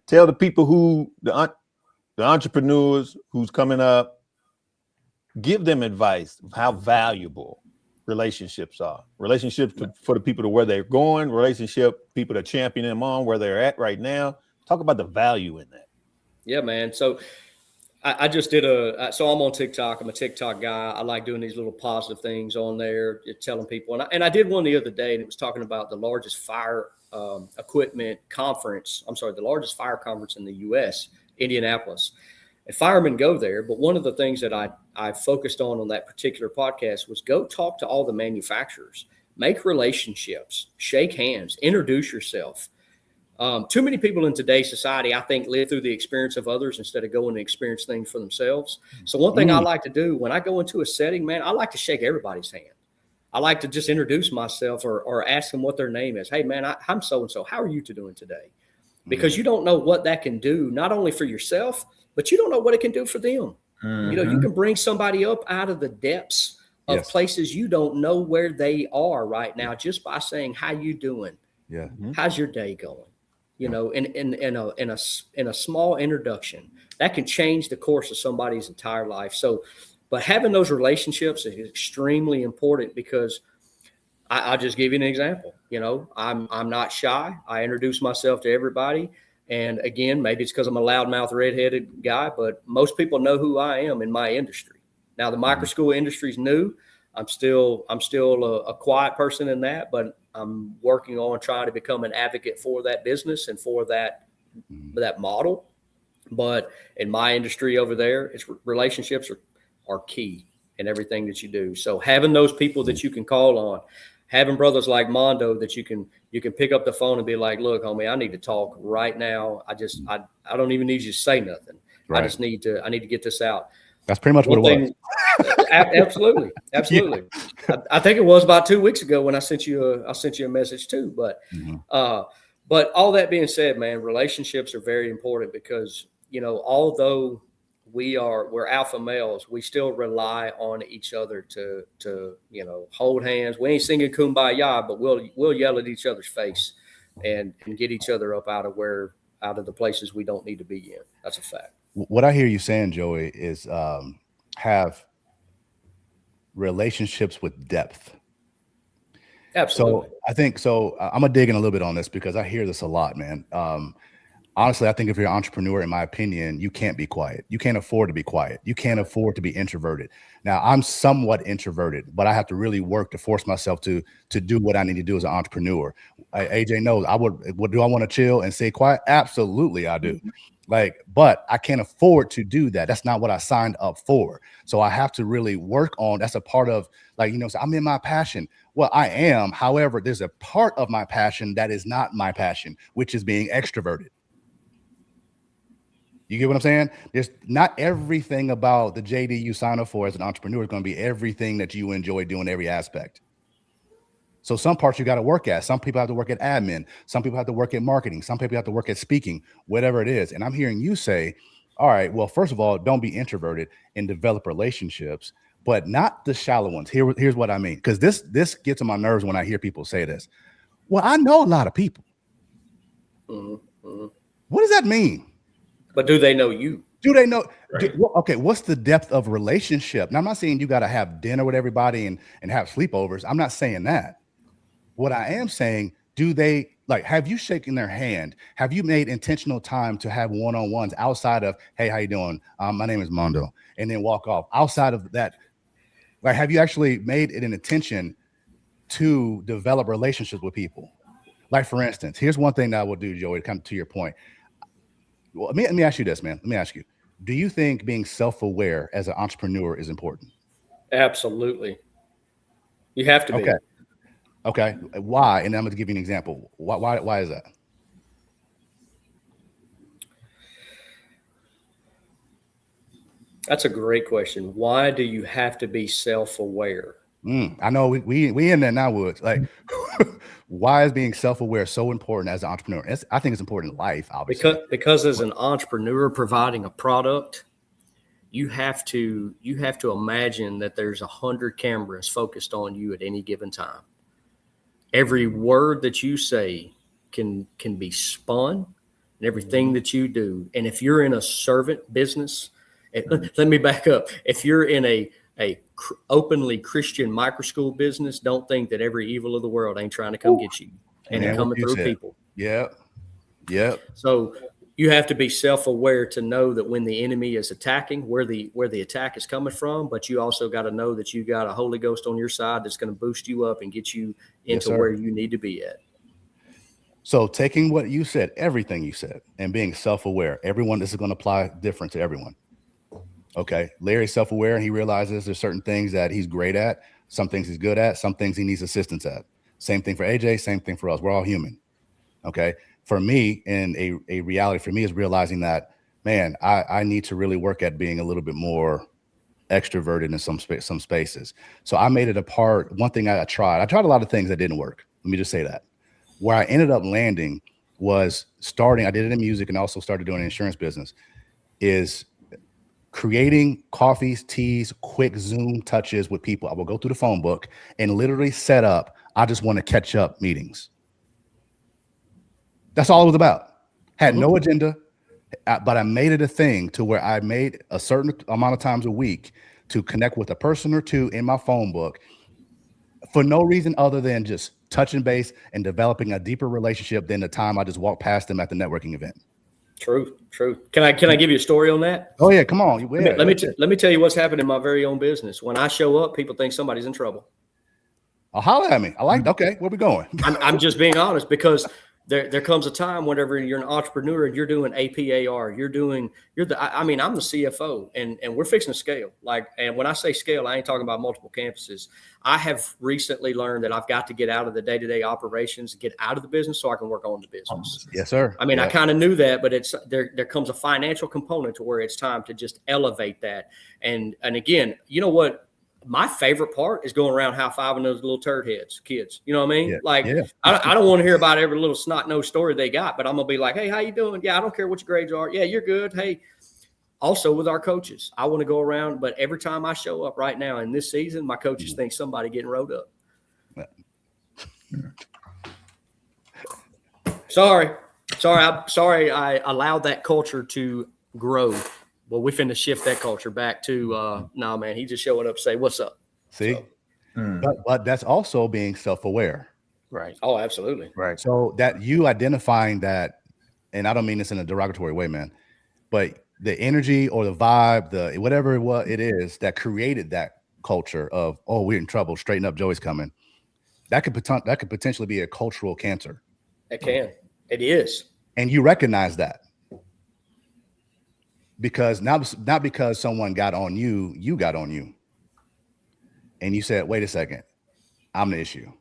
E: Tell the people who the entrepreneurs who's coming up, give them advice of how valuable relationships are. Relationships for the people to where they're going, people that champion them on where they're at right now. Talk about the value in that.
D: Yeah, man. So I just did so I'm on TikTok. I'm a TikTok guy. I like doing these little positive things on there, telling people. And I did one the other day, and it was talking about the largest fire equipment conference. The largest fire conference in the U.S., Indianapolis. And firemen go there. But one of the things that I focused on that particular podcast was go talk to all the manufacturers, make relationships, shake hands, introduce yourself. Too many people in today's society, I think, live through the experience of others instead of going to experience things for themselves. So one thing I like to do when I go into a setting, man, I like to shake everybody's hand. I like to just introduce myself or ask them what their name is. Hey, man, I'm so-and-so. How are you doing today? Because you don't know what that can do, not only for yourself, but you don't know what it can do for them. You know, you can bring somebody up out of the depths of places you don't know where they are right now just by saying, how you doing? Yeah. How's your day going? You know, in a small introduction that can change the course of somebody's entire life. So, but having those relationships is extremely important because I'll just give you an example. You know, I'm not shy. I introduce myself to everybody. And again, maybe it's because I'm a loudmouth, redheaded guy, but most people know who I am in my industry. Now, the micro school industry is new. I'm still a quiet person in that, but I'm working on trying to become an advocate for that business and for that model. But in my industry over there, it's relationships are key in everything that you do. So having those people that you can call on, having brothers like Mondo that you can pick up the phone and be like, look, homie, I need to talk right now. I don't even need you to say nothing. Right. I need to get this out.
B: That's pretty much what it was.
D: Absolutely. Absolutely. Yeah. I think it was about 2 weeks ago when I sent you a message too. But, but all that being said, man, relationships are very important because, you know, although we're alpha males, we still rely on each other to you know, hold hands. We ain't singing kumbaya, but we'll yell at each other's face and get each other up out of the places we don't need to be in. That's a fact.
B: What I hear you saying, Joey, is have relationships with depth.
D: Absolutely.
B: So I think I'm gonna dig in a little bit on this because I hear this a lot, man. Honestly, I think if you're an entrepreneur, in my opinion, you can't be quiet. You can't afford to be quiet. You can't afford to be introverted. Now, I'm somewhat introverted, but I have to really work to force myself to do what I need to do as an entrepreneur. AJ knows do I want to chill and stay quiet? Absolutely, I do. But I can't afford to do that. That's not what I signed up for. So I have to really work on. That's a part of, like, you know, so I'm in my passion. Well, I am. However, there's a part of my passion that is not my passion, which is being extroverted. You get what I'm saying? There's not everything about the JD you sign up for as an entrepreneur is going to be everything that you enjoy doing every aspect. So some parts you got to work at. Some people have to work at admin. Some people have to work at marketing. Some people have to work at speaking, whatever it is. And I'm hearing you say, all right, well, first of all, don't be introverted and develop relationships, but not the shallow ones. Here's what I mean. Because this gets on my nerves when I hear people say this. Well, I know a lot of people. What does that mean?
D: But do they know you?
B: Do they know?
C: Right.
B: Okay, what's the depth of relationship? Now, I'm not saying you got to have dinner with everybody and have sleepovers. I'm not saying that. What I am saying, do they, like, have you shaken their hand? Have you made intentional time to have one-on-ones outside of, hey, how you doing? My name is Mondo, and then walk off? Outside of that, like, have you actually made it an intention to develop relationships with people? Like, for instance, here's one thing that I will do, Joey, come to your point. Well, let me ask you this, man. Let me ask you, do you think being self-aware as an entrepreneur is important?
D: Absolutely. You have to be.
B: Okay. Why? And I'm going to give you an example. Why is that?
D: That's a great question. Why do you have to be self-aware?
B: I know we in there now, Woods. Like, why is being self-aware so important as an entrepreneur? I think it's important in life, obviously.
D: Because as an entrepreneur providing a product, you have to imagine that there's 100 cameras focused on you at any given time. Every word that you say can be spun, and everything that you do. And if you're in a servant business, let me back up. If you're in a openly Christian micro school business, don't think that every evil of the world ain't trying to come get you and they're coming through people.
B: Yep.
D: So you have to be self-aware to know that when the enemy is attacking, where the attack is coming from, but you also got to know that you got a Holy Ghost on your side that's going to boost you up and get you into where you need to be at.
B: So taking what you said, everything you said, and being self-aware, this is going to apply different to everyone. Okay. Larry's self-aware and he realizes there's certain things that he's great at, some things he's good at, some things he needs assistance at. Same thing for AJ, same thing for us. We're all human. Okay. For me, and a reality for me is realizing that, man, I need to really work at being a little bit more extroverted in some spaces. So I made it a part. One thing I tried a lot of things that didn't work. Let me just say that. Where I ended up landing was I did it in music and also started doing an insurance business, is creating coffees, teas, quick Zoom touches with people. I will go through the phone book and literally set up, I just want to catch up meetings. That's all it was about. Had no agenda, but I made it a thing to where I made a certain amount of times a week to connect with a person or two in my phone book for no reason other than just touching base and developing a deeper relationship than the time I just walked past them at the networking event.
D: True. Can I give you a story on that?
B: Oh yeah, come on. Yeah,
D: let me tell you what's happened in my very own business. When I show up, people think somebody's in trouble.
B: Oh, holler at me. I like. Okay, where we going?
D: I'm just being honest, because there comes a time whenever you're an entrepreneur and you're doing APAR, I'm the CFO and we're fixing to scale. And when I say scale, I ain't talking about multiple campuses. I have recently learned that I've got to get out of the day-to-day operations, get out of the business so I can work on the business.
B: Yes, sir.
D: I mean, I kind of knew that, but there comes a financial component to where it's time to just elevate that. And again, you know what? My favorite part is going around high-fiving those little turd heads, kids. You know what I mean?
B: Yeah.
D: I don't want to hear about every little snot-nosed story they got, but I'm going to be like, hey, how you doing? Yeah, I don't care what your grades are. Yeah, you're good. Hey, also with our coaches, I want to go around, but every time I show up right now in this season, my coaches think somebody getting rode up. Sorry. I allowed that culture to grow. Well, we finna shift that culture back to, no, man, he just showing up to say, what's up?
B: See, but that's also being self-aware.
E: Right.
D: Oh, absolutely.
B: Right. So that you identifying that, and I don't mean this in a derogatory way, man, but the energy or the vibe, whatever it is that created that culture of, oh, we're in trouble, straighten up, Joey's coming. That could potentially be a cultural cancer.
D: It can. It is. And
B: you recognize that. Because not because someone got on you, you got on you. And you said, wait a second, I'm the issue.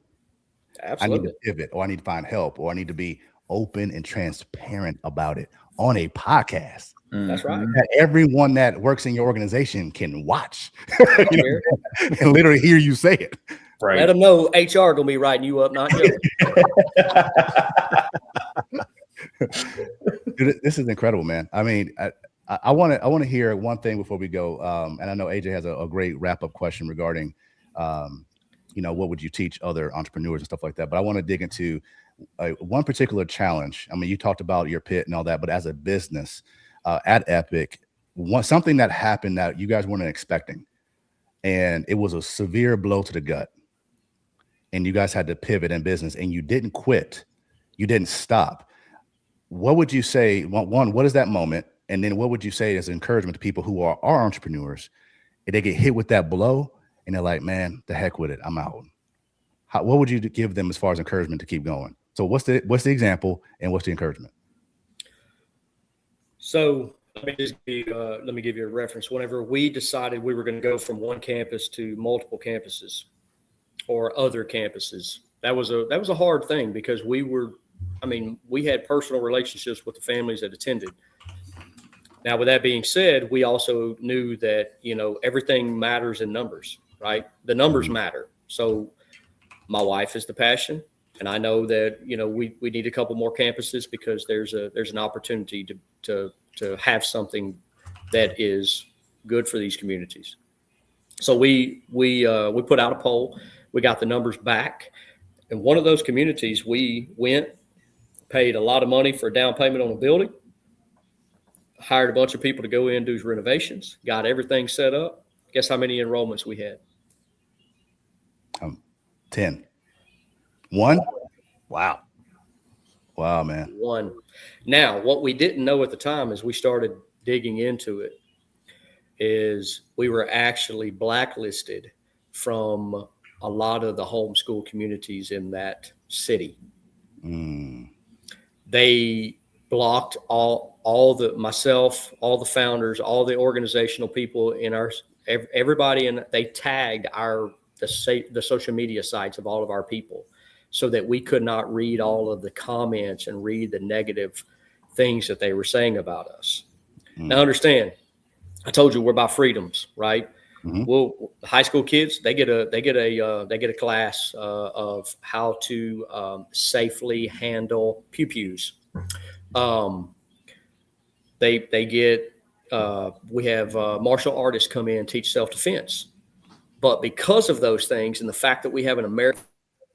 D: Absolutely.
B: I need to pivot, or I need to find help, or I need to be open and transparent about it on a podcast.
D: That's right.
B: That everyone that works in your organization can watch and literally hear you say it.
D: Right. Let them know HR gonna be writing you up, not you.
B: Dude, this is incredible, man. I mean, I want to hear one thing before we go, and I know AJ has a great wrap up question regarding, what would you teach other entrepreneurs and stuff like that. But I want to dig into one particular challenge. I mean, you talked about your pit and all that, but as a business at Epic, something that happened that you guys weren't expecting, and it was a severe blow to the gut, and you guys had to pivot in business, and you didn't quit, you didn't stop. What would you say? One, what is that moment? And then what would you say as encouragement to people who are entrepreneurs, if they get hit with that blow and they're like, man, the heck with it, I'm out. What would you give them as far as encouragement to keep going? So what's the example and what's the encouragement?
D: So let me give you a reference. Whenever we decided we were going to go from one campus to multiple campuses or other campuses, that was a hard thing, because we had personal relationships with the families that attended. Now, with that being said, we also knew that, everything matters in numbers, right? The numbers matter. So my wife is the passion, and I know that, we need a couple more campuses, because there's an opportunity to have something that is good for these communities. So we put out a poll, we got the numbers back, and one of those communities, we went, paid a lot of money for a down payment on a building, hired a bunch of people to go in and do renovations, got everything set up. Guess how many enrollments we had?
B: 10. One?
E: Wow,
B: man.
D: One. Now, what we didn't know at the time, as we started digging into it, is we were actually blacklisted from a lot of the homeschool communities in that city. They blocked all the founders, all the organizational people in everybody, and they tagged the social media sites of all of our people, so that we could not read all of the comments and read the negative things that they were saying about us. Now, understand, I told you we're about freedoms, right? Well, high school kids, they get a class of how to safely handle pew-pews. We have martial artists come in and teach self-defense. But because of those things and the fact that we have an American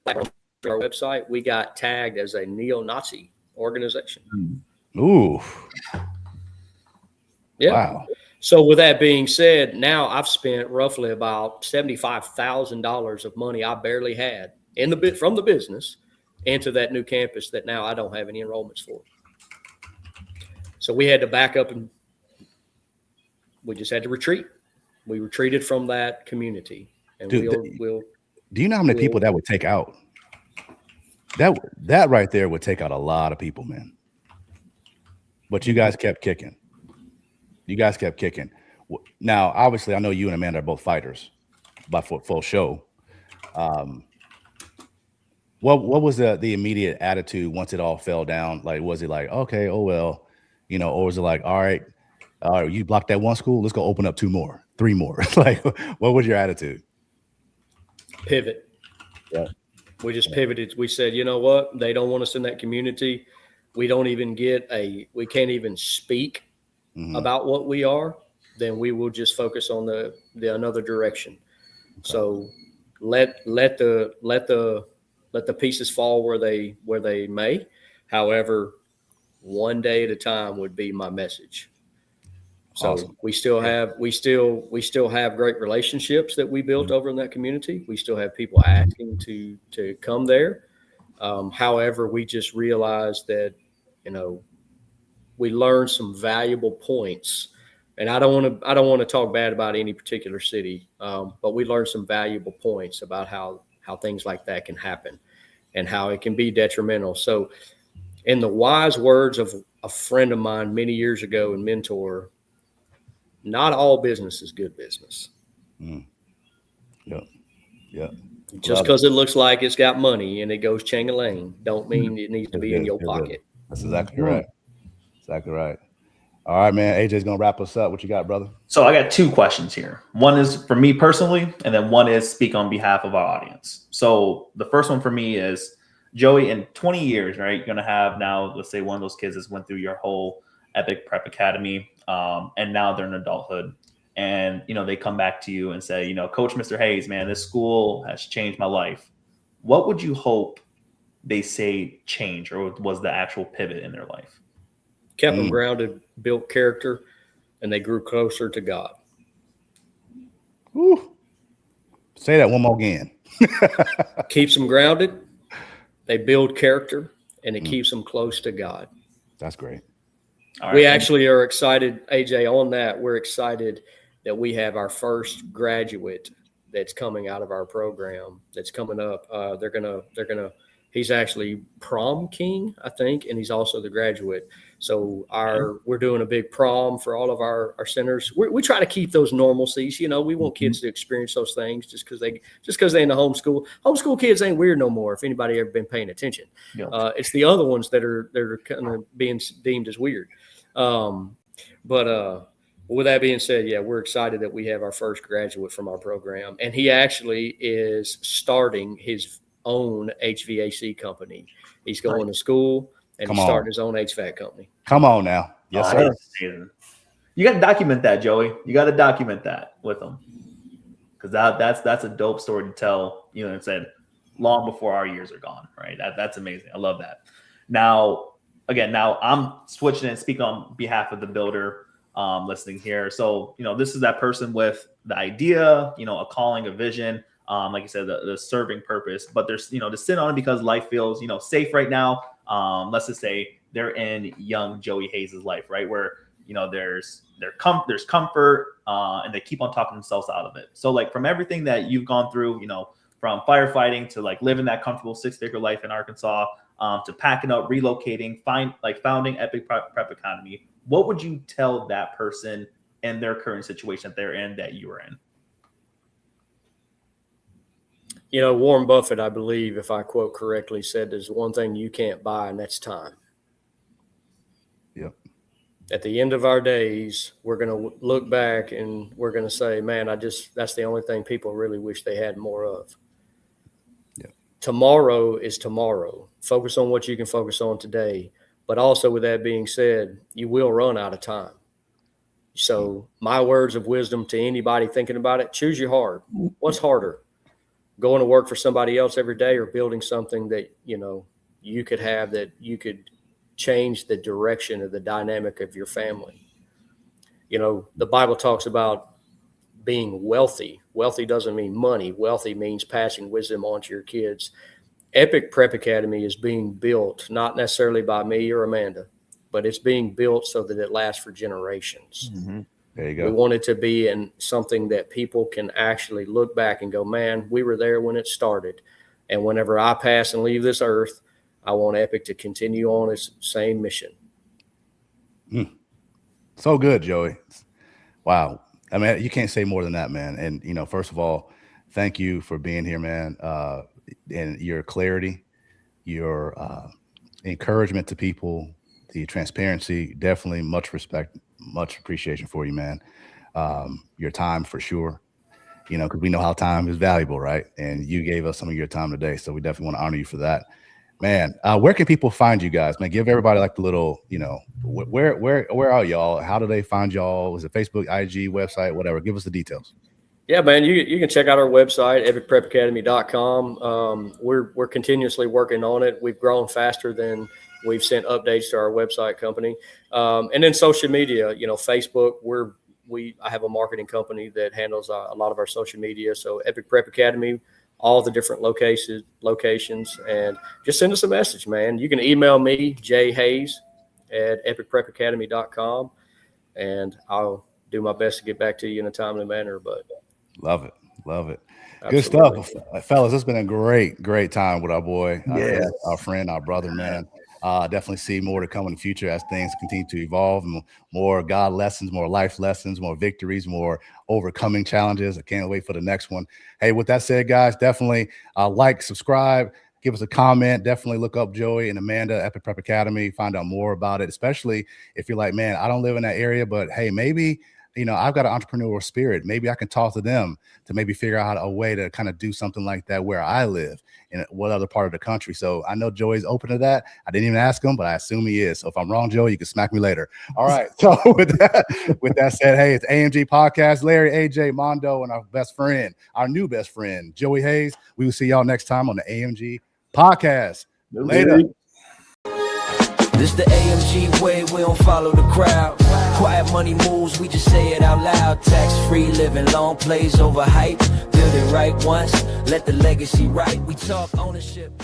D: on our website, we got tagged as a neo-Nazi organization.
B: Ooh.
D: Yeah.
B: Wow.
D: So with that being said, now I've spent roughly about $75,000 of money I barely had from the business into that new campus that now I don't have any enrollments for. So we had to back up and we just had to retreat. We retreated from that community. And
B: Dude, do you know how many people that would take out? That right there would take out a lot of people, man. But you guys kept kicking. Now, obviously, I know you and Amanda are both fighters by full show. What was the immediate attitude once it all fell down? Like, was it like, okay, oh well, or was it like, all right, you blocked that one school, let's go open up 2 more, 3 more. Like, what was your attitude?
D: Pivot.
B: Yeah.
D: We just pivoted. We said, you know what? They don't want us in that community. We don't even we can't even speak about what we are. Then we will just focus on the another direction. Okay. So let the pieces fall where they may. However, one day at a time would be my message. So awesome. we still have great relationships that we built over in that community. We still have people asking to come there. However, we just realized that, we learned some valuable points, and I don't want to talk bad about any particular city, but we learned some valuable points about how things like that can happen and how it can be detrimental. So in the wise words of a friend of mine many years ago and mentor, not all business is good business.
B: Yeah.
D: Just because it looks like it's got money and it goes chang-a-lang, don't mean it needs to be in your pocket.
B: That's exactly right. Exactly right. All right, man. AJ's going to wrap us up. What you got, brother?
C: So I got 2 questions here. One is for me personally, and then one is speak on behalf of our audience. So the first one for me is, Joey, in 20 years, right, you're going to have now, let's say one of those kids has went through your whole Epic Prep Academy, and now they're in adulthood. And, they come back to you and say, Coach Mr. Hayes, man, this school has changed my life. What would you hope they say change, or was the actual pivot in their life?
D: Kept them grounded, built character, and they grew closer to God.
B: Ooh. Say that one more again.
D: Keeps them grounded, they build character, and it keeps them close to God.
B: That's great.
D: All right. We actually are excited, AJ, on that. We're excited that we have our first graduate that's coming out of our program that's coming up. He's actually prom king, I think, and he's also the graduate. So we're doing a big prom for all of our centers. We try to keep those normalcies. We want kids to experience those things just because they in the homeschool. Homeschool kids ain't weird no more. If anybody ever been paying attention, it's the other ones that are kind of being deemed as weird. But with that being said, yeah, we're excited that we have our first graduate from our program, and he actually is starting his own HVAC company. He's going to school and he's starting his own HVAC company.
B: Come on now. Yes, sir.
C: You got to document that, Joey. You got to document that with him, because that's a dope story to tell. It said long before our years are gone, right? That's amazing. I love that. Now I'm switching and speak on behalf of the builder listening here. So, this is that person with the idea, a calling, a vision. Like you said, the serving purpose, but there's, to sit on it because life feels, safe right now. Let's just say they're in young Joey Hayes' life, right? Where, there's comfort, and they keep on talking themselves out of it. So like from everything that you've gone through, from firefighting to like living that comfortable 6-figure life in Arkansas, to packing up, relocating, founding Epic Prep Academy, what would you tell that person in their current situation that they're in that you were in?
D: Warren Buffett, I believe, if I quote correctly, said there's one thing you can't buy, and that's time.
B: Yep.
D: At the end of our days, we're going to look back and we're going to say, man, that's the only thing people really wish they had more of.
B: Yep. Tomorrow
D: is tomorrow. Focus on what you can focus on today. But also, with that being said, you will run out of time. So my words of wisdom to anybody thinking about it, choose your heart. What's harder? Going to work for somebody else every day, or building something that, you could have, that you could change the direction of the dynamic of your family. the Bible talks about being wealthy. Wealthy doesn't mean money. Wealthy means passing wisdom on to your kids. Epic Prep Academy is being built, not necessarily by me or Amanda, but it's being built so that it lasts for generations.
B: Mm-hmm. There you go.
D: We want it to be in something that people can actually look back and go, man, we were there when it started. And whenever I pass and leave this earth, I want Epic to continue on its same mission.
B: So good, Joey. Wow. I mean, you can't say more than that, man. And, first of all, thank you for being here, man. And your clarity, your encouragement to people, the transparency, definitely much respect, much appreciation for you, man. Your time for sure, because we know how time is valuable, right? And you gave us some of your time today. So we definitely want to honor you for that. Man, where can people find you guys? Man, give everybody like the little, where are y'all? How do they find y'all? Was it Facebook, IG, website, whatever? Give us the details.
D: Yeah, man, you can check out our website, epicprepacademy.com. We're continuously working on it. We've grown faster than we've sent updates to our website company. And then social media, Facebook, I have a marketing company that handles a lot of our social media. So Epic Prep Academy, all the different locations, and just send us a message, man. You can email me, jhayes@epicprepacademy.com, and I'll do my best to get back to you in a timely manner. But
B: love it.
D: Absolutely.
B: Good stuff, fellas. It's been a great time with our boy, our friend, our brother, man. Definitely see more to come in the future as things continue to evolve, and more God lessons, more life lessons, more victories, more overcoming challenges. I can't wait for the next one. Hey, with that said, guys, definitely subscribe, give us a comment. Definitely look up Joey and Amanda, Epic Prep Academy, find out more about it, especially if you're like, man, I don't live in that area, but hey, maybe I've got an entrepreneurial spirit. Maybe I can talk to them to maybe figure out a way to kind of do something like that where I live in what other part of the country. So I know Joey's open to that. I didn't even ask him, but I assume he is. So if I'm wrong, Joey, you can smack me later. All right. So with that said, hey, it's AMG Podcast, Larry, AJ, Mondo, and our new best friend, Joey Hayes. We will see y'all next time on the AMG Podcast. Later.
A: This the AMG way, we don't follow the crowd. Quiet money moves, we just say it out loud. Tax-free living, long plays over hype. Build it right once, let the legacy right. We talk ownership.